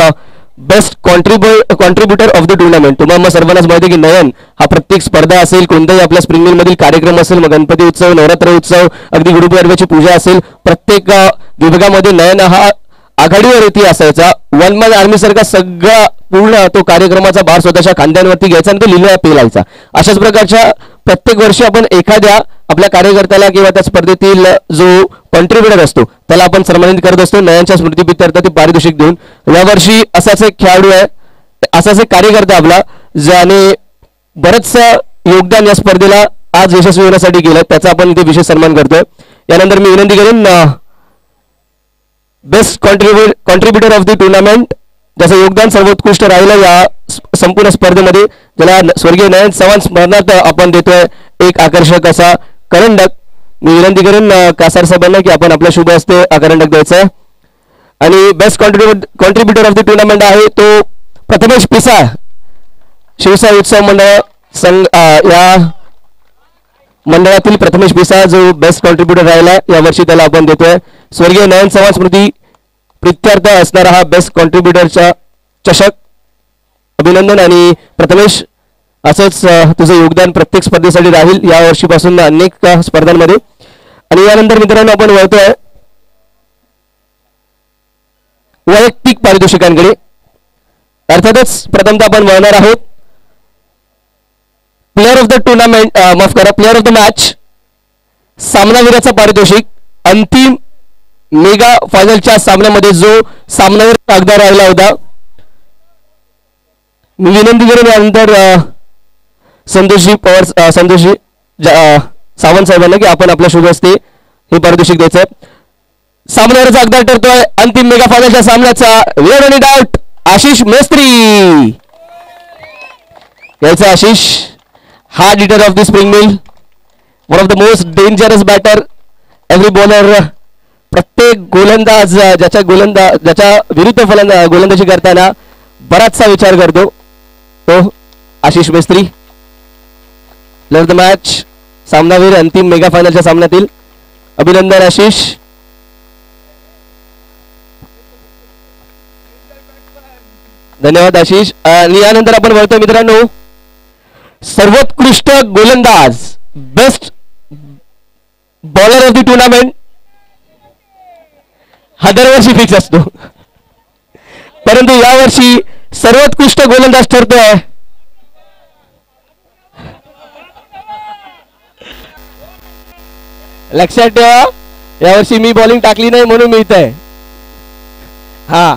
बेस्ट कॉन्ट्रीब्युटर ऑफ द टुर्नामेंट तुम्हाला सर्वांनाच माहिती आहे की नयन हा प्रत्येक स्पर्धा असेल कोणत्याही आपल्या स्प्रिंग मिल मधील कार्यक्रम असेल मग गणपती उत्सव नवरात्र उत्सव अगदी गुरुपौर्णिमेची पूजा असेल प्रत्येक विभागामध्ये नयन हा आघाडीवरती असायचा. वन मॅन आर्मी सारखा सगळा पूर्ण तो कार्यक्रमाचा भार स्वतःच्या खांद्यांवरती घ्यायचा आणि तो लिहिला पेलायचा. अशाच प्रकारच्या प्रत्येक वर्षी आपण एखाद्या आपल्या कार्यकर्त्याला किंवा त्या स्पर्धेतील जो कॉन्ट्रीब्युटर असतो त्याला आपण सन्मानित करत असतो नयनच्या स्मृतीप्रित्यर्थ ते पारितोषिक देऊन. यावर्षी असाच एक खेळाडू आहे, असाच एक कार्यकर्ता आपला ज्याने बरंचसं योगदान या स्पर्धेला आज यशस्वी होण्यासाठी केलं, त्याचा आपण इथे विशेष सन्मान करतोय. यानंतर मी विनंती करेन बेस्ट कॉन्ट्रीब्युटर ऑफ द टुर्नामेंट ज्याचं योगदान सर्वोत्कृष्ट राहिलं या संपूर्ण स्पर्धेमध्ये, ज्याला स्वर्गीय नयन चव्हाण स्मरणार्थ आपण देतोय एक आकर्षक असा करंडक. मी विनंती करेन कासार साहेबांना की आपण आपल्या शुभ हस्ते करंडक द्यायचा आहे. आणि बेस्ट कॉन्ट्रीब्युटर ऑफ द टुर्नामेंट आहे तो प्रथमेश पिसाळ, शिवसाई उत्सव मंडळ संघ या मंडळातील प्रथमेश पिसाळ जो बेस्ट कॉन्ट्रीब्युटर राहिला यावर्षी त्याला आपण देतोय. स्वर्गीय नयन चव्हाण स्मृती प्रित्यर्थ असणारा हा बेस्ट कॉन्ट्रीब्युटरचा चषक. अभिनंदन. आणि प्रथमेश असंच तुझं योगदान प्रत्येक स्पर्धेसाठी राहील या वर्षीपासून अनेक स्पर्धांमध्ये. आणि यानंतर मित्रांनो आपण वळतोय वैयक्तिक पारितोषिकांकडे. अर्थातच प्रथमतः आपण वळणार आहोत प्लेअर ऑफ द टुर्नामेंट, माफ करा, प्लेअर ऑफ द मॅच, सामनावीराचा पारितोषिक. अंतिम मेगा फायनलच्या सामन्यामध्ये जो सामनावीर कागदा राहिला होता. मी विनंती करेन यानंतर संतोषजी पवार, संतोषजी सावंत साहेबांना की आपण आपल्या शुभ हस्ते हे पारितोषिक द्यायचं. सामनावीराचा कागदा ठरतोय अंतिम मेगा फायनलच्या सामन्याचा. Without any doubt Ashish Mestri यायचा. Ashish hard hitter of the spring mill, one of the most dangerous batter. Every bowler, प्रत्येक गोलंदाज ज्याच्या विरुद्ध गोलंदाजी करताना बराचसा विचार करतो तो Ashish Mestri. Player of the match, सामनावीर अंतिम मेगा फायनलच्या सामन्यातील. अभिनंदन आशिष. धन्यवाद आशिष. आणि यानंतर आपण बघतोय मित्रांनो सर्वोत्कृष्ट गोलंदाज, best bowler of the tournament. हा दरवर्षी फिक्स असतो परंतु यावर्षी सर्वोत्कृष्ट गोलंदाज ठरतोय लक्षात ठेवा. यावर्षी मी बॉलिंग टाकली नाही म्हणून मिळतंय. हा,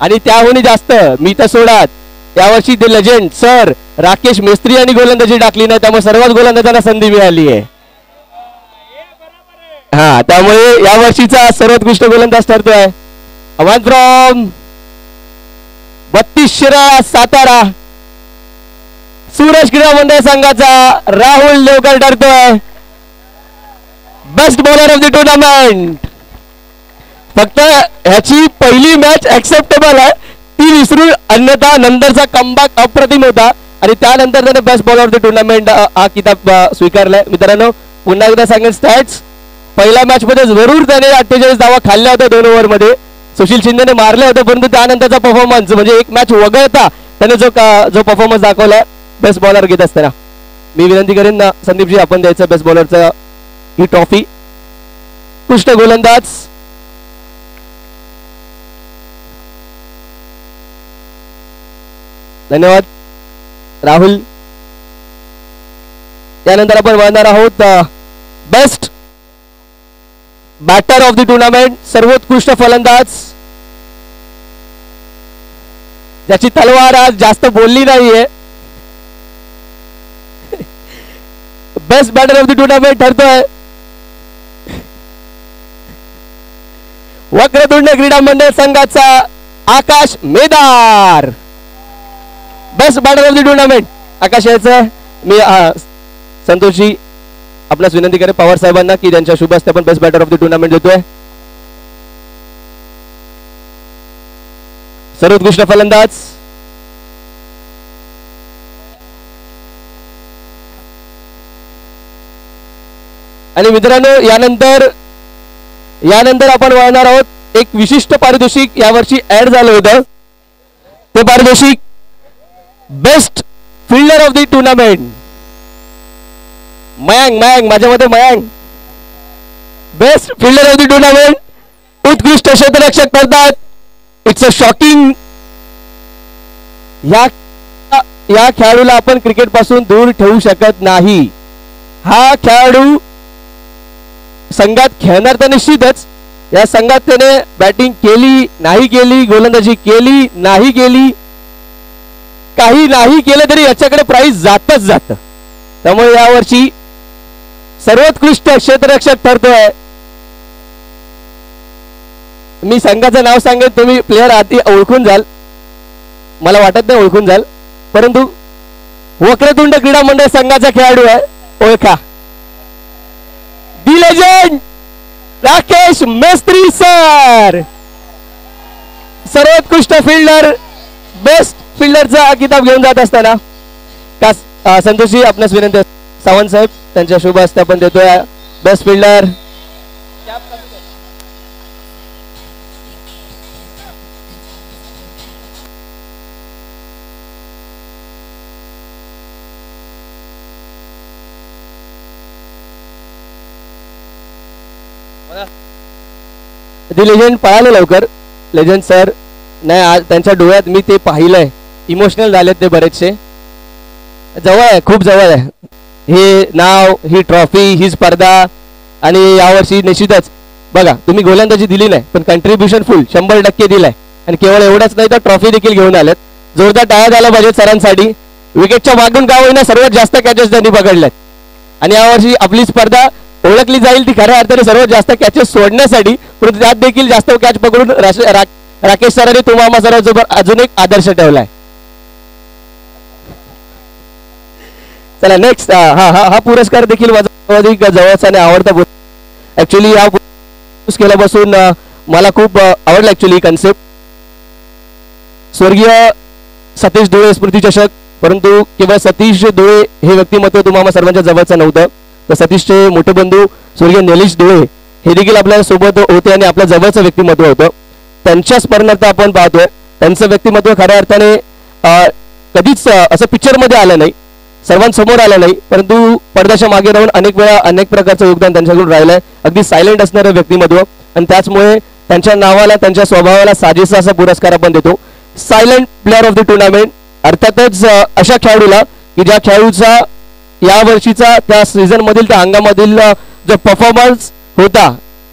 आणि त्याहूनही जास्त मी तर सोडात यावर्षी the legend sir Rakesh Mestri यांनी गोलंदाजी टाकली नाही, त्यामुळे सर्वच गोलंदाजांना संधी मिळाली आहे. हा, त्यामुळे यावर्षीचा सर्वोत्कृष्ट गोलंदाज ठरतोय वन फ्रॉम 32 शिराळा सातारा सूरज क्रीडा मंडळ संघाचा राहुल देवकर ठरतोय best bowler of the tournament. फक्त ह्याची पहिली मॅच ऍक्सेप्टेबल आहे ती विसरून, अन्यथा नंतरचा कमबॅक अप्रतिम होता आणि त्यानंतर त्याने best bowler of the tournament हा किताब स्वीकारलाय. मित्रांनो पुन्हा एकदा सांगेन स्टॅट्स. पहिल्या मॅच मध्ये जरूर त्याने 48 धावा खाल्ल्या होत्या 2 ओव्हर मध्ये, सुशील शिंदेने मारले होते, परंतु त्यानंतरचा परफॉर्मन्स म्हणजे एक मॅच वगळता त्याने जो परफॉर्मन्स दाखवलाय बेस्ट बॉलर घेत असताना. मी विनंती करेन संदीपजी आपण द्यायचं बेस्ट बॉलरचा ही ट्रॉफी. उत्कृष्ट गोलंदाज धन्यवाद राहुल. त्यानंतर आपण वळणार आहोत best batter of the tournament, सर्वोत्कृष्ट फलंदाज ज्याची तलवार आज जास्त बोलली नाहीये. Best batter of the tournament ठरतोय वक्रतुंड क्रीडा मंडळ संघाचा Akash Medar. Best batter of the tournament Akash यायचं. मी संतोषजी आपल्यास विनंती करेन पवार साहेबांना की त्यांच्या शुभ हस्ते आपण best batter of the tournament देतोय. सर्वोत्कृष्ट फलंदाज आणि मित्रांनो यानंतर आपण वळणार आहोत एक विशिष्ट पारितोषिक यावर्षी ऍड झालं होतं. ते पारितोषिक best fielder of the tournament. Mayank माझ्या मते Mayank best fielder of the tournament. उत्कृष्ट क्षेत्ररक्षक ठरतात इट्स अ शॉकिंग. या खेळाडूला आपण क्रिकेट पासून दूर ठेवू शकत नाही. हा खेळाडू संघात खेळणार तर निश्चितच. या संघात त्याने बॅटिंग केली नाही केली, गोलंदाजी केली नाही केली, काही नाही केलं तरी याच्याकडे प्राइज जातच जात. त्यामुळे यावर्षी सर्वोत्कृष्ट क्षेत्ररक्षक ठरतोय. मी संघाचं नाव सांगेन, तुम्ही प्लेअर आधी ओळखून जाल, मला वाटत नाही ओळखून जाल, परंतु वक्रतुंड क्रीडा मंडळ संघाचा खेळाडू आहे, ओळखा. The legend Rakesh Mestri sir. सर्वोत्कृष्ट फिल्डर, बेस्ट फिल्डरचा किताब घेऊन जात असताना संतोषजी आपणास विनंती, सावंत साहेब त्यांच्या शुभ हस्ते आपण देतोय बेस्ट फिल्डर. दी लेजेंड पळाले लवकर. लेजेंड सर नाही, आज त्यांच्या डोळ्यात मी ते पाहिलंय, इमोशनल झालेत ते बरेचसे. जवळ आहे, खूप जवळ आहे हे नाव, ही ट्रॉफी, ही स्पर्धा. आणि यावर्षी निश्चितच बघा, तुम्ही गोलंदाजी दिली नाही पण कंट्रीब्युशन फुल 100% दिलाय. आणि केवळ एवढंच नाही तर ट्रॉफी देखील घेऊन आलेत. जोरदार टाळ्या झाला पाहिजे सरांसाठी. विकेटच्या मागून का होईना सर्वात जास्त कॅचेस त्यांनी पकडल्यात. आणि यावर्षी आपली स्पर्धा ओळखली जाईल ती खऱ्या अर्थाने सर्वात जास्त कॅचेस सोडण्यासाठी, परंतु त्यात देखील जास्त कॅच पकडून राकेश सरांनी तुम्हाला सरांसोबत अजून एक आदर्श ठेवलाय. चला नेक्स्ट. हा पुरस्कार देखील माझा अधिक जवळचा आणि आवडता. ऍक्च्युली हा केल्यापासून मला खूप आवडला ऍक्च्युली कन्सेप्ट. स्वर्गीय सतीश धुळे स्मृती चषक, परंतु केवळ सतीश धुळे हे व्यक्तिमत्व तुम्हाला सर्वांच्या जवळचं नव्हतं, तर सतीशचे मोठे बंधू स्वर्गीय निलेश धुळे हे देखील आपल्या सोबत होते आणि आपल्या जवळचं व्यक्तिमत्व होतं. त्यांच्या स्मरणार्थ आपण पाहतोय. त्यांचं व्यक्तिमत्व खऱ्या अर्थाने कधीच असं पिक्चरमध्ये आलं नाही, सर्वांसमोर आलं नाही, परंतु पडद्याच्या मागे राहून अनेक वेळा अनेक प्रकारचं योगदान त्यांच्याकडून राहिलंय. अगदी सायलेंट असणारं व्यक्तिमत्व, आणि त्याचमुळे त्यांच्या नावाला, त्यांच्या स्वभावाला साजेसा असा पुरस्कार आपण देतो, silent player of the tournament. अर्थातच अशा खेळाडूला की ज्या खेळाडूचा या वर्षीचा त्या सीझन मधील, त्या हंगामाधील जो परफॉर्मन्स होता,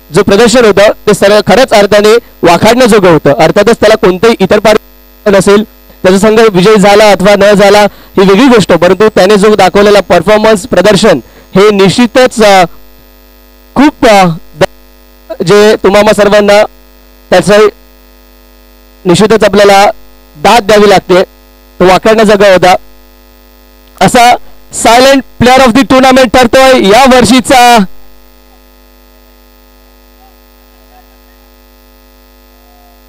जो प्रदर्शन होतं ते खरंच अर्थाने वाखाडण्याजोगं होतं. अर्थातच त्याला कोणतेही इतर पार नसेल, त्याचा संघ विजयी झाला अथवा न झाला ही वेगळी गोष्ट, परंतु त्याने जो दाखवलेला परफॉर्मन्स, प्रदर्शन हे निश्चितच खूप जे तुम्हाला सर्वांना त्याचं निश्चितच आपल्याला दाद द्यावी लागते, तो वाखाडण्याजोगा होता. असा silent player of the tournament ठरतोय या वर्षीचा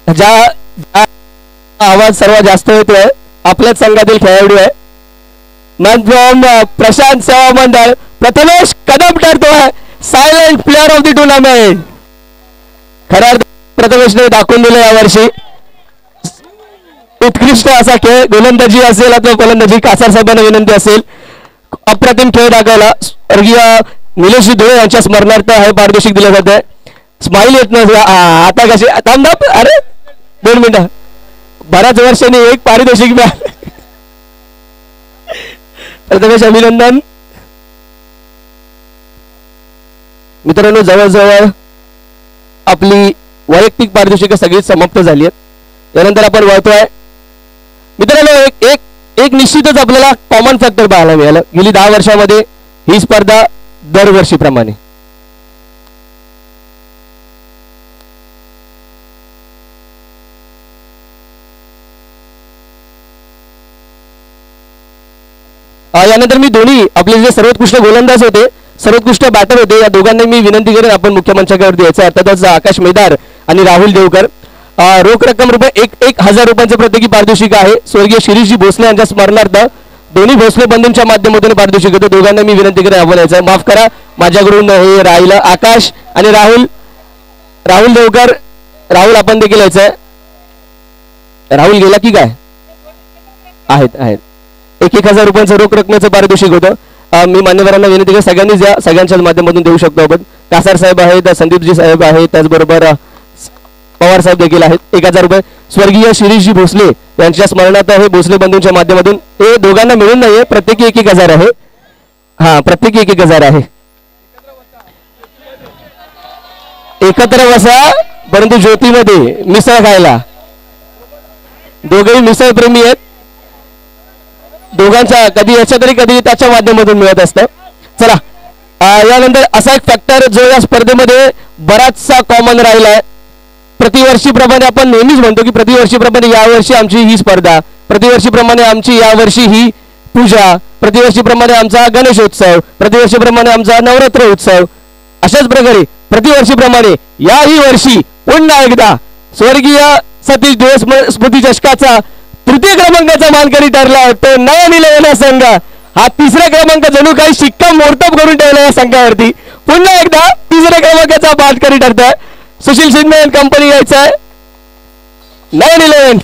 ज्या आवाज सर्वात जास्त येतोय आपल्याच संघातील खेळाडू आहे. मॅन फ्रॉम प्रशांत सेवा मंडळ प्रथमेश कदम ठरतोय silent player of the tournament. खऱ्या प्रथमेशने दाखवून दिलं यावर्षी उत्कृष्ट असा खेळ, गोलंदाजी असेल अथवा फलंदाजी. कासार साहेबांना विनंती असेल, अप्रतिम खेळ दाखवला. स्वर्गीय निलेश धुळे यांच्या स्मरणार्थ हे पारितोषिक दिलं जातं. स्माइल येत नव्हतं आता कशी थांब, अरे 2 मिनिटं, बऱ्याच वर्षांनी एक पारितोषिक मिळालं. प्रथमेश अभिनंदन. मित्रांनो, जवळजवळ आपली वैयक्तिक पारितोषिक सगळी समाप्त झाली आहेत. यानंतर आपण वळतोय मित्रांनो, एक निश्चितच आपल्याला कॉमन फॅक्टर पाहायला मिळालं गेली 10 वर्षामध्ये ही स्पर्धा दरवर्षीप्रमाणे. यानंतर मी दोन्ही आपले जे सर्वोत्कृष्ट गोलंदाज होते, सर्वोत्कृष्ट बॅटर होते, या दोघांना मी विनंती करेन आपण मुख्य मंचावर द्यायचं. अर्थातच आकाश मेदार आणि राहुल देवकर. रोख रक्कम ₹1,000 प्रत्येकी पारितोषिक आहे. स्वर्गीय शिरीषजी भोसले यांच्या स्मरणार्थ दोन्ही भोसले बंधूंच्या माध्यमातून पारितोषिक होतं. दोघांना मी विनंती करेन आपण यायचं. माफ करा, माझ्याकडून हे राहिलं. आकाश आणि राहुल देवकर, राहुल आपण देखील यायचंय. राहुल गेला की काय? आहेत. ₹1,000 रोख रकमेचं पारितोषिक होतं. मी मान्यवरांना विनंती करेन सगळ्यांनीच या, सगळ्यांच्याच माध्यमातून देऊ शकतो आपण. कासार साहेब आहेत, संदीपजी साहेब आहेत, त्याचबरोबर पवार साहेब देखील आहेत 1000 रुपये. स्वर्गीय शिरीषजी भोसले यांच्या स्मरणार्थ हे भोसले बंधूंच्या माध्यमातून हे दोघांना मिळून नाहीये, प्रत्येकी 1000 आहे. हा, प्रत्येकी 1000 आहे. एकत्र बसा, परंतु ज्योतीमध्ये मिसळ खायला. दोघेही मिसळ प्रेमी आहेत. दोघांच्या कधी याच्या तरी कधी त्याच्या माध्यमातून मिळत असतं. चला, यानंतर असा एक फॅक्टर जो या स्पर्धेमध्ये बराचसा कॉमन राहिलाय. प्रतिवर्षीप्रमाणे आपण नेहमीच म्हणतो की प्रतिवर्षीप्रमाणे यावर्षी आमची ही स्पर्धा, प्रतिवर्षीप्रमाणे आमची यावर्षी ही पूजा, प्रतिवर्षीप्रमाणे आमचा गणेशोत्सव, प्रतिवर्षीप्रमाणे आमचा नवरात्र उत्सव. अशाच प्रकारे प्रतिवर्षीप्रमाणे याही वर्षी पुन्हा एकदा स्वर्गीय सतीश धुळे स्मृती चषकाचा 3य क्रमांकाचा मानकरी ठरला तो नवनिर्माण संघ. हा 3रा क्रमांक जणू काही शिक्कामोर्तब करून ठेवला या संघावरती. पुन्हा एकदा 3ऱ्या क्रमांकाचा मानकरी ठरतोय सुशील शिंदे कंपनी यायचा आहे. 9-11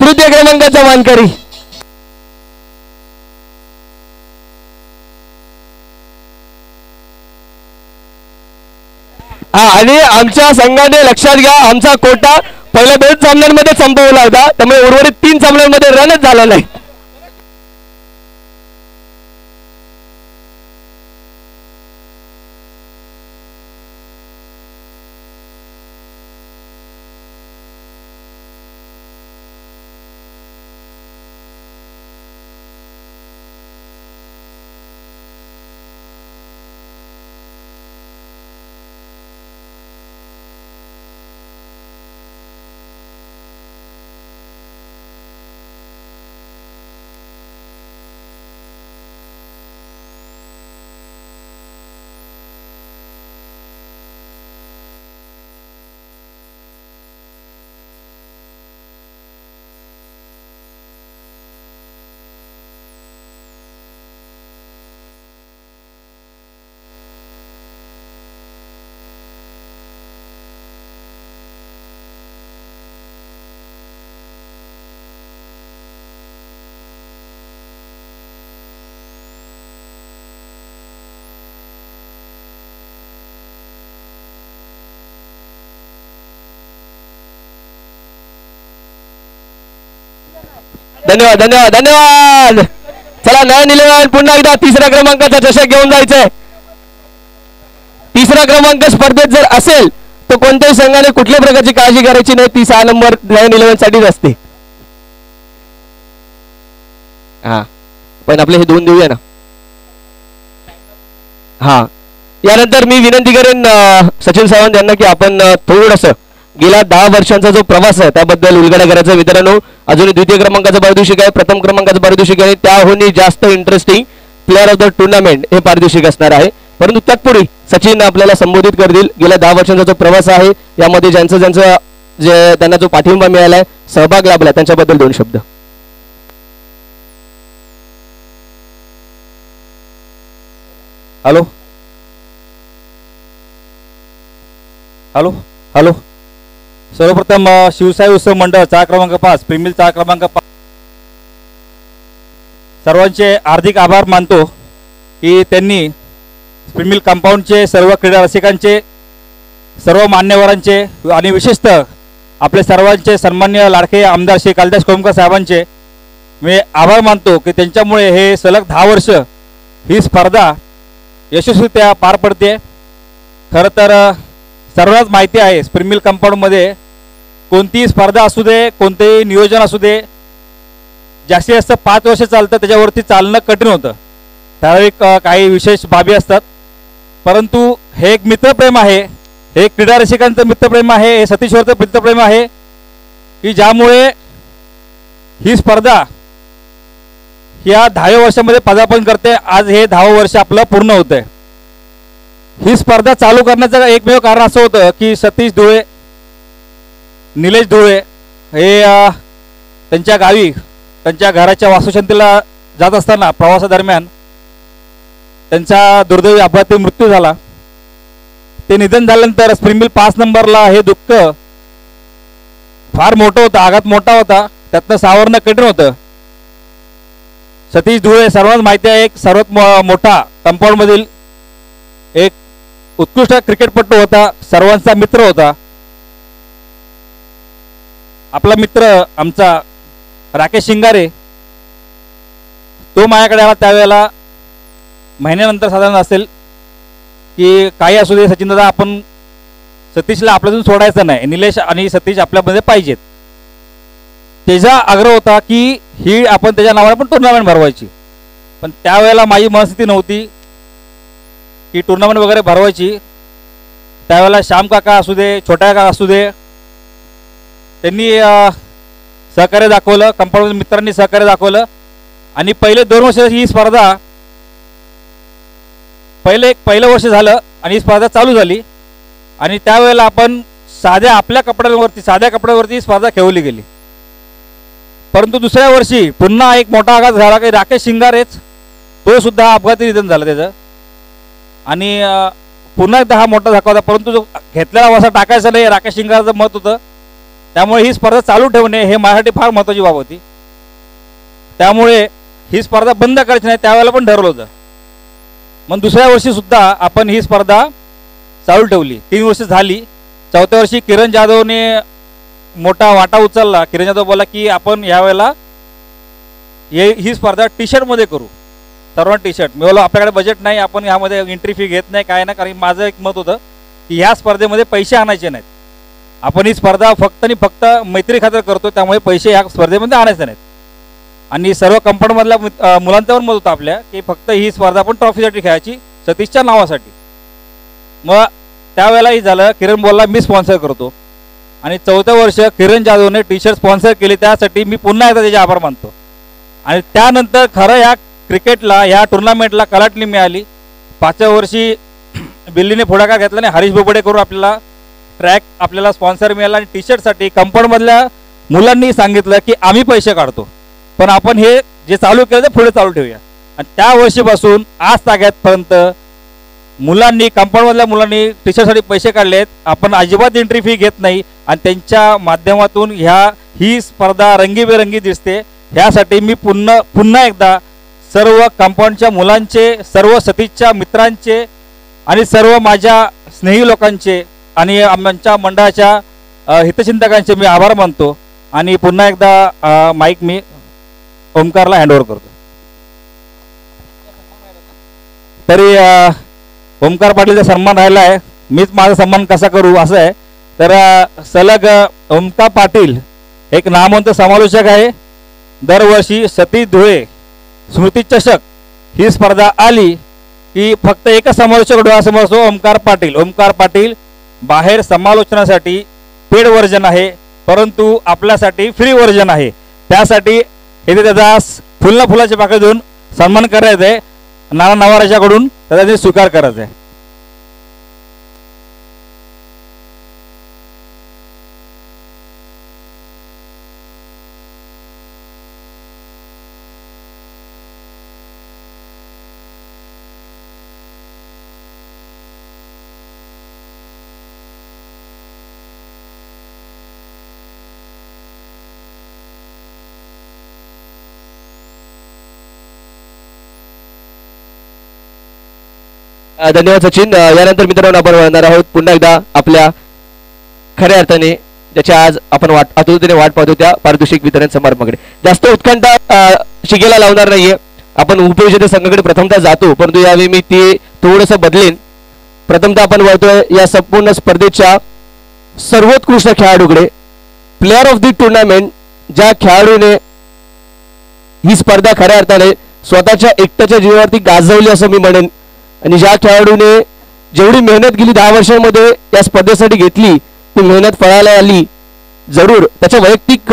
3य क्रमांकाचा मानकरी. हा, आणि आमच्या संघाने लक्षात घ्या, आमचा कोटा पहिल्या 2 सामन्यांमध्ये संपवला होता, त्यामुळे उर्वरित 3 सामन्यांमध्ये रनच झाला नाही. धन्यवाद धन्यवाद धन्यवाद. चला, 9-11 पुन्हा एकदा 3ऱ्या क्रमांकाचा चषक घेऊन जायचंय. 3रा क्रमांक स्पर्धेत जर असेल तर कोणत्याही संघाने कुठल्याही प्रकारची काळजी करायची नाही. ती 6 नंबर 9-11 साठीच असते. हा, पण आपले हे 2 देऊया ना. हा, यानंतर मी विनंती करेन सचिन सावंत यांना की आपण थोडंसं गेल्या 10 वर्षांचा जो प्रवास आहे त्याबद्दल उलगडा करायचा. मित्रांनो, अजून 2य क्रमांकाचा पारितोषिक आहे, प्रथम क्रमांकाचं पारितोषिक आहे, त्याहूनही जास्त interesting player of the tournament हे पारितोषिक असणार आहे. परंतु तत्पूर्वी सचिन आपल्याला संबोधित करतील. गेल्या 10 वर्षांचा जो प्रवास आहे यामध्ये त्यांना जो पाठिंबा मिळालाय, सहभाग लाभला, त्यांच्याबद्दल 2 शब्द.
Hello hello hello. सर्वप्रथम शिवसाई उत्सव मंडळ 4 क्रमांक 5 प्रीमिल 4 क्रमांक 5 सर्वांचे हार्दिक आभार मानतो की त्यांनी प्रीमिल कंपाऊंडचे सर्व क्रीडा रसिकांचे, सर्व मान्यवरांचे आणि विशेषतः आपले सर्वांचे सन्माननीय लाडके आमदार श्री कालिदास कोळंबकर साहेबांचे मी आभार मानतो की त्यांच्यामुळे हे सलग 10 वर्ष ही स्पर्धा यशस्वीरित्या पार पडते. खरं तर सर्वांनाच माहिती आहे प्रीमिल कंपाऊंडमध्ये कोणतीही स्पर्धा असू दे, कोणतेही नियोजन असू दे, जास्तीत जास्त 5 वर्ष चालतं, त्याच्यावरती चालणं कठीण होतं. ठराविक काही विशेष बाबी असतात. परंतु हे एक मित्रप्रेम आहे, हे क्रीडा रसिकांचं मित्रप्रेम आहे, हे सतीशवरचं मित्रप्रेम आहे की ज्यामुळे ही स्पर्धा या 10व्या वर्षामध्ये पदार्पण करते. आज हे 10वं वर्ष आपलं पूर्ण होतंय. ही स्पर्धा चालू करण्याचं एकमेव कारण असं होतं की सतीश धुळे, निलेश धुळे हे त्यांच्या गावी त्यांच्या घराच्या वास्तुशांतीला जात असताना प्रवासादरम्यान त्यांचा दुर्दैवी अपघाती मृत्यू झाला. ते निधन झाल्यानंतर प्रीमिल 5 नंबरला हे दुःख फार मोठं होतं, आघात मोठा होता, त्यातनं सावरणं कठीण होतं. सतीश धुळे सर्वांना माहिती आहे, एक सर्वात मोठा कंपाऊंडमधील एक उत्कृष्ट क्रिकेटपटू होता, सर्वांचा मित्र होता. आपला मित्र आमचा राकेश शिंगारे तो माझ्याकडे आला त्यावेळेला महिन्यानंतर साधारण असेल की काही असू दे सचिनदादा, आपण सतीशला आपल्यातून सोडायचं नाही, निलेश आणि सतीश आपल्यामध्ये पाहिजेत. त्याचा आग्रह होता की ही आपण त्याच्या नावाने पण टुर्नामेंट भरवायची. पण त्यावेळेला माझी मनस्थिती नव्हती की टुर्नामेंट वगैरे भरवायची. त्यावेळेला श्याम काका असू दे, छोट्या काका असू दे, त्यांनी सहकार्य दाखवलं, कंपाऊंड मित्रांनी सहकार्य दाखवलं. आणि पहिले 2 वर्ष ही स्पर्धा, पहिलं वर्ष झालं आणि ही स्पर्धा चालू झाली. आणि त्यावेळेला आपण साध्या कपड्यांवरती ही स्पर्धा खेळवली गेली. परंतु दुसऱ्या वर्षी पुन्हा एक मोठा आघात झाला की राकेश शिंगारेच तो सुद्धा अपघाती निधन झालं त्याचं. आणि पुन्हा एकदा हा मोठा धक्का होता. परंतु जो घेतलेला वसा टाकायचा नाही राकेश शिंगारेचं मत होतं. त्यामुळे ही स्पर्धा चालू ठेवणे हे माझ्यासाठी फार महत्त्वाची बाब होती. त्यामुळे ही स्पर्धा बंद करायची नाही त्यावेळेला पण ठरवलं होतं. मग दुसऱ्या वर्षी सुद्धा आपण ही स्पर्धा चालू ठेवली. 3 वर्ष झाली. 4थ्या वर्षी किरण जाधवने मोठा वाटा उचलला. किरण जाधव बोला की आपण यावेळेला ही स्पर्धा टी शर्टमध्ये करू, सर्वांना टी शर्ट. मी बोला आपल्याकडे बजेट नाही, आपण यामध्ये एंट्री फी घेत नाही, काय नाही. कारण माझं एक मत होतं की ह्या स्पर्धेमध्ये पैसे आणायचे नाहीत. आपण ही स्पर्धा फक्त आणि फक्त मैत्री खातर करतो, त्यामुळे पैसे ह्या स्पर्धेमध्ये आणायचे नाहीत. आणि सर्व कंपाऊंडमधल्या मुलांचं पण मत होतं आपल्या की फक्त ही स्पर्धा आपण ट्रॉफीसाठी खेळायची, सतीशच्या नावासाठी. मग त्यावेळेलाही झालं, किरण बोलला मी स्पॉन्सर करतो. आणि 4थं वर्ष किरण जाधवने टी शर्ट स्पॉन्सर केले. त्यासाठी मी पुन्हा एकदा त्याचे आभार मानतो. आणि त्यानंतर खरं या क्रिकेटला, या टुर्नामेंटला कलाटणी मिळाली. 5व्या वर्षी बिल्लीने पुढाकार घेतला आणि हरीश बोबडे करून आपल्याला ट्रॅक आपल्याला स्पॉन्सर मिळाला. आणि टी शर्टसाठी कंपाऊंडमधल्या मुलांनी सांगितलं की आम्ही पैसे काढतो, पण आपण हे जे चालू केलं ते पुढे चालू ठेवूया. आणि त्या वर्षीपासून आज ताग्यातपर्यंत कंपाऊंडमधल्या मुलांनी टी शर्टसाठी पैसे काढलेत. आपण अजिबात एंट्री फी घेत नाही आणि त्यांच्या माध्यमातून ही स्पर्धा रंगीबेरंगी दिसते. ह्यासाठी मी पुन्हा एकदा सर्व कंपाऊंडच्या मुलांचे, सर्व सतीशच्या मित्रांचे आणि सर्व माझ्या स्नेही लोकांचे आणि आमच्या मंडळाच्या हितचिंतकांचे मी आभार मानतो. आणि पुन्हा एकदा माईक मी ओमकारला हँडओव्हर करतो. तरी ओमकार पाटीलचा सन्मान राहिला आहे, मीच माझा सन्मान कसा करू असं आहे. तर सलग ओमकार पाटील एक नामवंत समालोचक आहे. दरवर्षी सतीश धुळे स्मृती चषक ही स्पर्धा आली की फक्त एकच समालोचक डोळ्यासमोर असतो, ओमकार पाटील. ओमकार पाटील बाहेर समालोचनासाठी पेड व्हर्जन आहे, परंतु आपल्यासाठी फ्री व्हर्जन आहे. त्यासाठी येथे त्याचा फुलाची पाकळी देऊन सन्मान करायचा आहे. नाना नवाराच्याकडून त्याचा स्वीकार करायचा आहे.
धन्यवाद सचिन. यानंतर मित्रांनो आपण वळणार आहोत पुन्हा एकदा आपल्या खऱ्या अर्थाने ज्याच्या आज आपण आतुरतेने वाट पाहतो त्या पारितोषिक वितरण समारंभाकडे. जास्त उत्कंठा शिगेला लावणार नाहीये. आपण उपविजेते संघाकडे प्रथमतः जातो, परंतु यावेळी मी ते थोडंसं बदलेन. प्रथमतः आपण वळतोय या संपूर्ण स्पर्धेच्या सर्वोत्कृष्ट खेळाडूकडे, प्लेअर ऑफ द टुर्नामेंट, ज्या खेळाडूने ही स्पर्धा खऱ्या अर्थाने स्वतःच्या एकट्याच्या जीवावरती गाजवली असं मी म्हणेन. आणि ज्या खेळाडूने जेवढी मेहनत गेली 10 वर्षांमध्ये या स्पर्धेसाठी घेतली, ती मेहनत फळाला आली. जरूर त्याच्या वैयक्तिक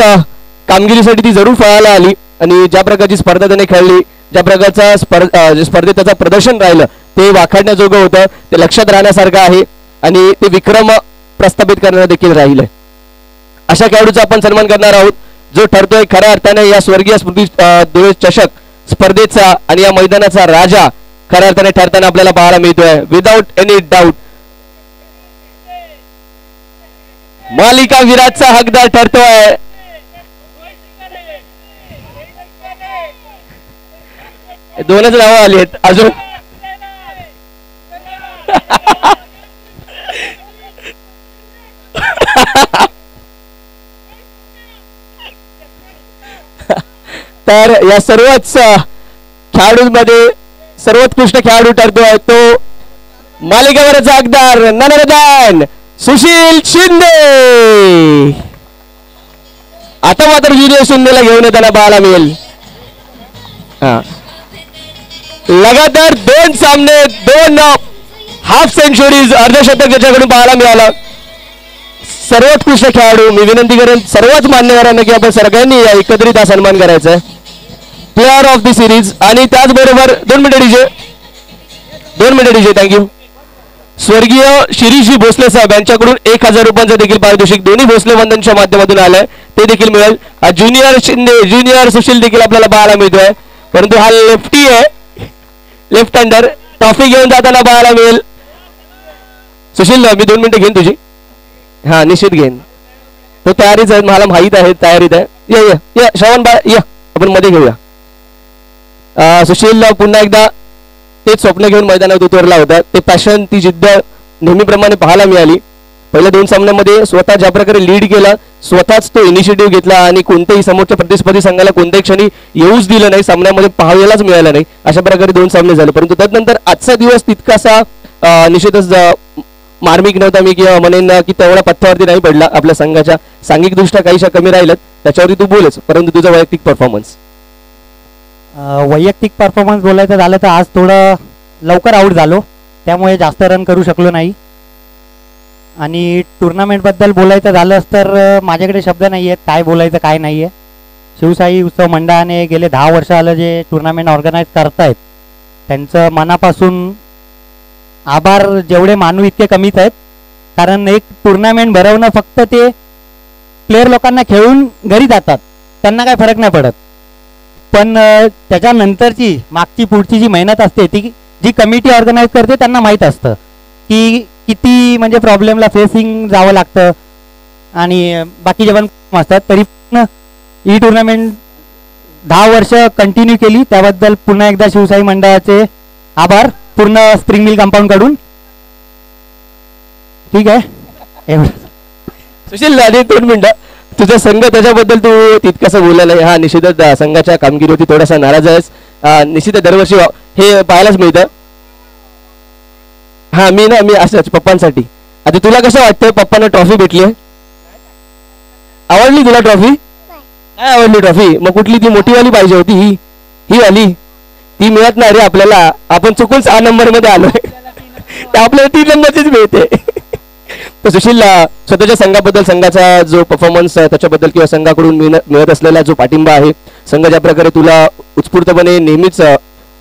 कामगिरीसाठी ती जरूर फळाला आली. आणि ज्या प्रकारची स्पर्धा त्याने खेळली, ज्या प्रकारचा स्पर्धेत त्याचं प्रदर्शन राहिलं, ते वाखाणण्याजोगं होतं, ते लक्षात राहण्यासारखं आहे. आणि ते विक्रम प्रस्थापित करण्याला देखील राहिलं. अशा खेळाडूचा आपण सन्मान करणार आहोत जो ठरतोय खऱ्या अर्थाने या स्वर्गीय स्मृती धुळे चषक स्पर्धेचा आणि या मैदानाचा राजा खऱ्या अर्थाने ठरताना आपल्याला पाहायला मिळतोय. विदाउट एनी डाऊट मालिका विराटचा हकदार ठरतोय. दोनच नावं आली आहेत अजून. तर या सर्वच खेळाडूंमध्ये सर्वोत्कृष्ट खेळाडू ठरतोय तो मालिकेवरचा जागदार ननरदान सुशील शिंदे. आता मात्र जुनियर शिंदेला घेऊन येताना पाहायला मिळेल. लगातार 2 सामने 2 हाफ सेंचुरीज अर्धशतक त्याच्याकडून पाहायला मिळाला. सर्वोत्कृष्ट खेळाडू. मी विनंती करेन सर्वच मान्यवरांना की आपण सगळ्यांनी एकत्रित हा सन्मान करायचा आहे. Player of the series. आणि त्याचबरोबर 2 मिनिटं डीजे थँक्यू. स्वर्गीय शिरीषजी भोसले साहेब यांच्याकडून 1000 रुपयांचं देखील पारितोषिक दोन्ही भोसले वंदनच्या माध्यमातून आलंय ते देखील मिळेल. ज्युनियर शिंदे ज्युनियर सुशील देखील आपल्याला पाहायला मिळतोय. परंतु हा लेफ्टी आहे. लेफ्ट हँडर ट्रॉफी घेऊन जाताना पाहायला मिळेल. सुशील मी 2 मिनिटं घेईन तुझी. हा निश्चित घेईन. तो तयारीच आहे मला माहित आहे तयारीत आहे. या या या श्रवण बा या आपण मध्ये घेऊया. सुशील पुन्हा एकदा तेच स्वप्न घेऊन मैदानात उतरला होता. ते पॅशन ती जिद्द नेहमीप्रमाणे पाहायला मिळाली. पहिल्या 2 सामन्यांमध्ये स्वतः ज्या प्रकारे लीड केला स्वतःच तो इनिशिएटिव्ह घेतला आणि कोणत्याही समोरच्या प्रतिस्पर्धी संघाला कोणत्याही क्षणी येऊच दिलं नाही. सामन्यामध्ये पाहायलाच मिळालं नाही. अशा प्रकारे 2 सामने झाले. परंतु त्यानंतर आजचा दिवस तितकासा निश्चितच मार्मिक नव्हता. मी किंवा म्हणेन की तेवढा पथ्यावरती नाही पडला. आपल्या संघाच्या सांघिकदृष्ट्या काहीशा कमी राहिल्यात त्याच्यावरती तू बोलच. परंतु तुझा वैयक्तिक परफॉर्मन्स
वैयक्तिक परफॉर्मन्स बोलायचं झालं तर आज थोडं लवकर आऊट झालो त्यामुळे जास्त रन करू शकलो नाही. आणि टुर्नामेंटबद्दल बोलायचं झालंच तर माझ्याकडे शब्द नाही आहेत काय बोलायचं काय नाही आहे. शिवशाही उत्सव मंडळाने गेले 10 वर्ष आलं जे टुर्नामेंट ऑर्गनाईज करतायत त्यांचं मनापासून आभार जेवढे मानू इतके कमीच आहेत. कारण एक टुर्नामेंट भरवणं फक्त ते प्लेयर लोकांना खेळून घरी जातात त्यांना काय फरक नाही पडत. पण त्याच्यानंतरची मागची पुढची जी मेहनत असते ती जी कमिटी ऑर्गनाईज करते त्यांना माहीत असतं की किती म्हणजे प्रॉब्लेमला फेसिंग जावं लागतं आणि बाकीचे पण असतात. तरी पण ही टुर्नामेंट 10 वर्ष कंटिन्यू केली त्याबद्दल पुन्हा एकदा शिवशाही मंडळाचे आभार पूर्ण स्प्रिंग मिल कंपाऊंड कडून. ठीक आहे एवढं.
सुशील आधी 2 मिनिटं तुझा संघ त्याच्याबद्दल तू तितकंसं बोलायला हा निश्चितच संघाच्या कामगिरीवरती थोडासा नाराज आहेस. निश्चित दरवर्षी हे पाहायलाच मिळतं. हा मी असंच पप्पांसाठी. आता तुला कसं वाटतं पप्पांना ट्रॉफी भेटली आवडली तुला ट्रॉफी? काय आवडली ट्रॉफी? मग कुठली ती मोठीवाली पाहिजे होती ही वाली ती मिळत नाही रे आपल्याला. आपण चुकून 6 नंबर मध्ये आलोय आपल्याला 3 नंबरचीच मिळते. तर सुशील स्वतःच्या संघाबद्दल संघाचा जो परफॉर्मन्स त्याच्याबद्दल किंवा संघाकडून मिळत असलेला जो पाठिंबा आहे संघ ज्या प्रकारे तुला उत्स्फूर्तपणे नेहमीच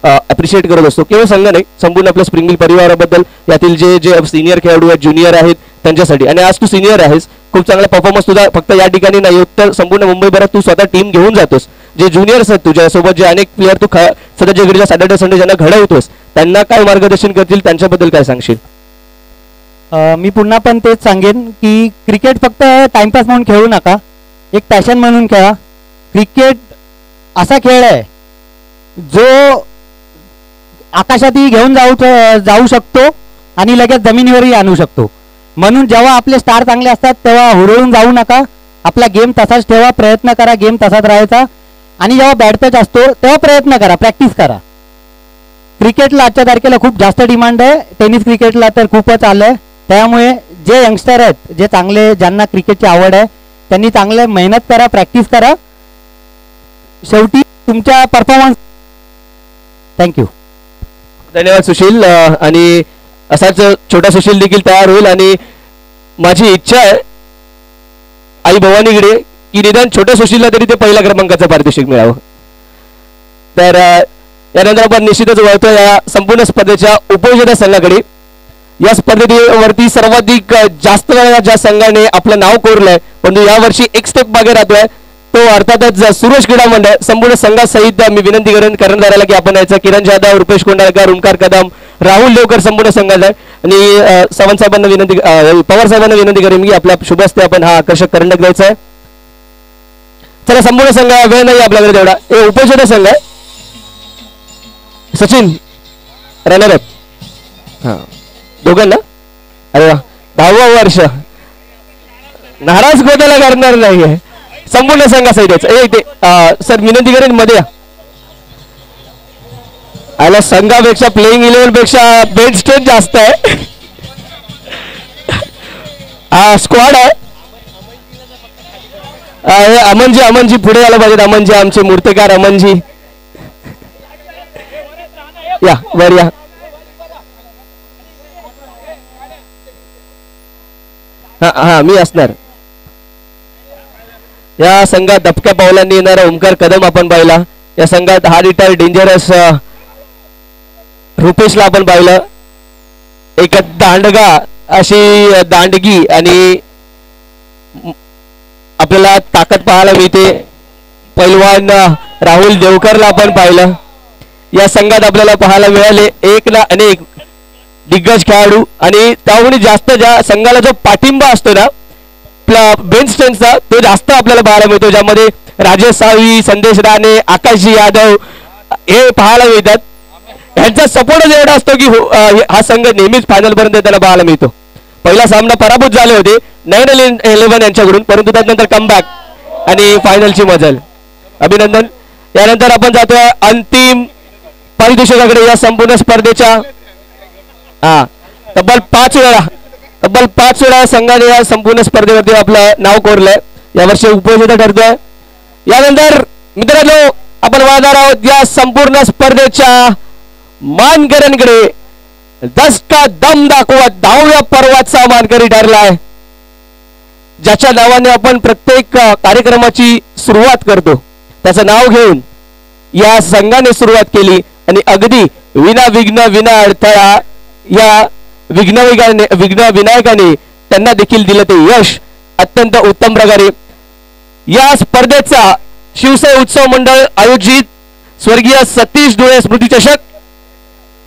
अप्रिशिएट करत असतो केवळ संघ नाही संपूर्ण आपल्या स्प्रिंग मिल परिवाराबद्दल यातील जे जे सिनियर खेळाडू आहेत ज्युनियर आहेत त्यांच्यासाठी. आणि आज तू सिनियर आहेस खूप चांगला परफॉर्मन्स तुझा फक्त या ठिकाणी नाही तर संपूर्ण मुंबईभरात तू स्वतः टीम घेऊन जातोस. जे ज्युनियर्स आहेत तुझ्यासोबत जे अनेक प्लेअर तू सध्याच्या घडीच्या सॅटर्डे संडे ज्यांना घडवतोस त्यांना काय मार्गदर्शन करतील त्यांच्याबद्दल काय सांगशील?
मी पुन्हा पण तेच सांगेन की क्रिकेट फक्त टाइमपास म्हणून खेळू नका एक पॅशन म्हणून खेळा. क्रिकेट असा खेळ आहे जो आकाशातही घेऊन जाऊ शकतो आणि लगेच जमिनीवरही आणू शकतो. म्हणून जेव्हा आपले स्टार चांगले असतात तेव्हा हुरळून जाऊ नका. आपला गेम तसाच ठेवा प्रयत्न करा गेम तसाच राहायचा. आणि जेव्हा बॅट टच असतो तेव्हा प्रयत्न करा प्रॅक्टिस करा. क्रिकेटला आजच्या तारखेला खूप जास्त डिमांड आहे. टेनिस क्रिकेटला तर खूपच आलं आहे. त्यामुळे जे यंगस्टर आहेत जे चांगले ज्यांना क्रिकेटची आवड आहे त्यांनी चांगले मेहनत करा प्रॅक्टिस करा. शेवटी तुमच्या परफॉर्मन्स. थँक्यू.
धन्यवाद सुशील. आणि असाच छोटा सुशील देखील तयार होईल. आणि माझी इच्छा आहे आई भवानीकडे की निदान छोट्या सुशीलला तरी ते पहिल्या क्रमांकाचं पारितोषिक मिळावं. तर यानंतर आपण निश्चितच वळतो या संपूर्ण स्पर्धेच्या उपविजेत्या संघाकडे. या स्पर्धेवरती सर्वाधिक जास्त वेळा ज्या संघाने आपलं नाव कोरलंय परंतु यावर्षी एक स्टेप मागे राहतोय तो अर्थातच सुरेश क्रीडा मंडळ. संपूर्ण संघासहित मी विनंती करेन कर्णधाराला की आपण यायचं किरण जाधव रुपेश कोंडाळकर ओमकार कदम राहुल देवकर संपूर्ण संघाचा आहे. आणि सावंत साहेबांना विनंती पवार साहेबांना विनंती करेन की आपल्या शुभ हस्ते आपण हा आकर्षक करंडक द्यायचा आहे. चला संपूर्ण संघ वेळ नाही आपल्याकडे तेवढा. हे उपविजेता संघ आहे. सचिन रनर अप हा दोघांना. अरे वा 10वं वर्ष नाराज कोणाला करणार नाहीये. संपूर्ण संघासहित ते सर विनंती करेन मध्ये आला. संघापेक्षा प्लेइंग 11 पेक्षा बेंच स्ट्रेंथ जास्त आहे. हा स्क्वॉड आहे. अमनजी पुढे आलं पाहिजेत. अमनजी आमचे मूर्तिकार अमनजी या वर या. हा मी असणार. या संघात दबक्या पावलांनी येणारा ओमकार कदम आपण पाहिला. या संघात हा रिटायर डेंजरस रुपेशला आपण पाहिलं. एक दांडगा अशी दांडगी आणि आपल्याला ताकद पाहायला मिळते. पैलवान राहुल देवकरला आपण पाहिलं. या संघात आपल्याला पाहायला मिळाले एक ना अनेक दिग्गज खेळाडू आणि त्याहून जास्त ज्या संघाला जो पाठिंबा असतो ना बेंच स्ट्रेंथचा तो जास्त आपल्याला पाहायला मिळतो. ज्यामध्ये राजेश साळवी, संदेश राणे, आकाशजी यादव हे पाहायला मिळतात. यांचा सपोर्टच एवढा असतो की हा संघ नेहमीच फायनल पर्यंत त्याला पाहायला मिळतो. पहिला सामना पराभूत झाले होते 9-11 यांच्याकडून, परंतु त्यानंतर कमबॅक आणि फायनलची मजल. अभिनंदन. यानंतर आपण जातोय अंतिम पारितोषिकाकडे. या संपूर्ण स्पर्धेच्या तब्बल 5 वेळा संघाने या संपूर्ण स्पर्धेवरती आपलं नाव कोरलंय. यावर्षी उपविजेता ठरतोय. यानंतर मित्रांनो आपण वाहणार आहोत या संपूर्ण स्पर्धेच्या मानकऱ्यांकडे. 10 का दम दाखवत 10व्या पर्वाचा मानकरी ठरलाय. ज्याच्या नावाने आपण प्रत्येक कार्यक्रमाची सुरुवात करतो त्याचं नाव घेऊन या संघाने सुरुवात केली आणि अगदी विना अडथळा या विनायकाने त्यांना देखील दिलं ते यश अत्यंत उत्तम प्रकारे. या स्पर्धेचा शिवसेना उत्सव मंडळ आयोजित स्वर्गीय सतीश डोळे स्मृती चषक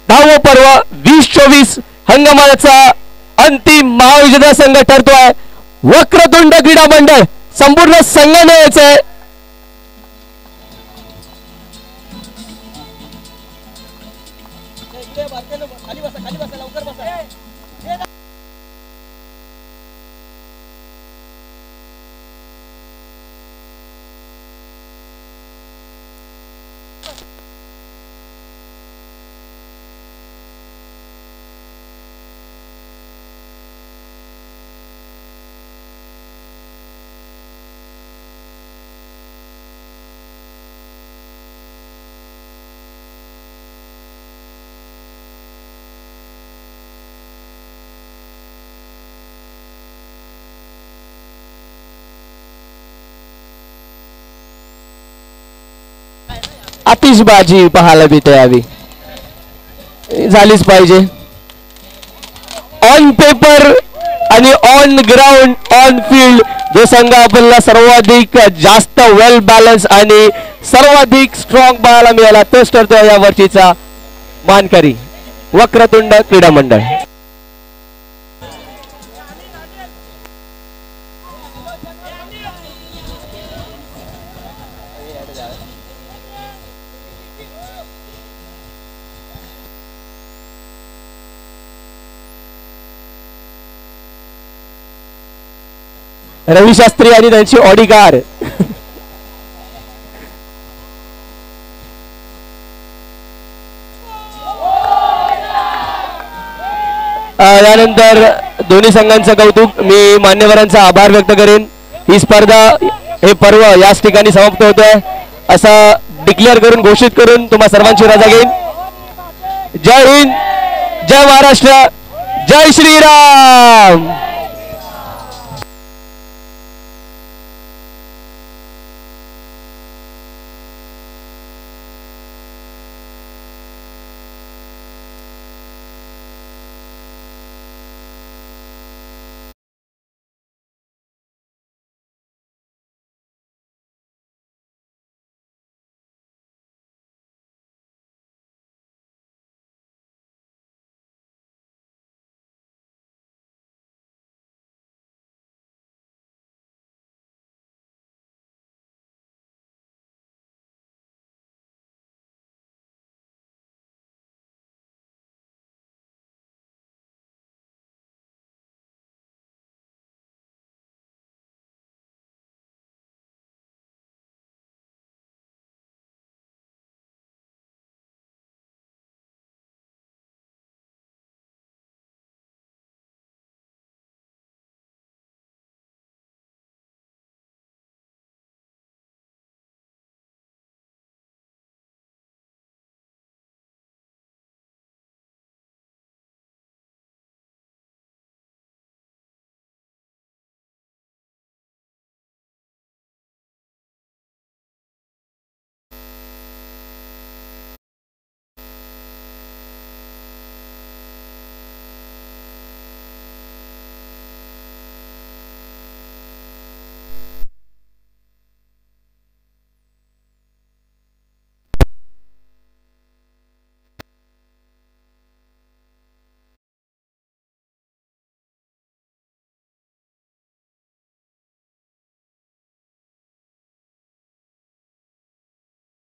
10वं पर्व 2024 हंगामाचा अंतिम महाविजेता संघ ठरतोय वक्रतुंड क्रीडा मंडळ. संपूर्ण संघाने यायचंय. आतिषबाजी पाहायला भेटे यावी झालीच पाहिजे. ऑन पेपर आणि ऑन ग्राउंड ऑन फील्ड जो संघ आपल्याला सर्वाधिक जास्त वेल बॅलन्स आणि सर्वाधिक स्ट्रॉंग पाहायला मिळाला तोच ठरतो या वर्षीचा मानकरी वक्रतुंड क्रीडा मंडळ. रवी शास्त्री आणि त्यांची ऑडी कार. यानंतर दोन्ही संघांचं कौतुक. मी मान्यवरांचा आभार व्यक्त करेन. ही स्पर्धा हे पर्व याच ठिकाणी समाप्त होत आहे असं डिक्लेअर करून घोषित करून तुम्हा सर्वांची रजा घेईन. जय हिंद, जय महाराष्ट्र, जय श्रीराम.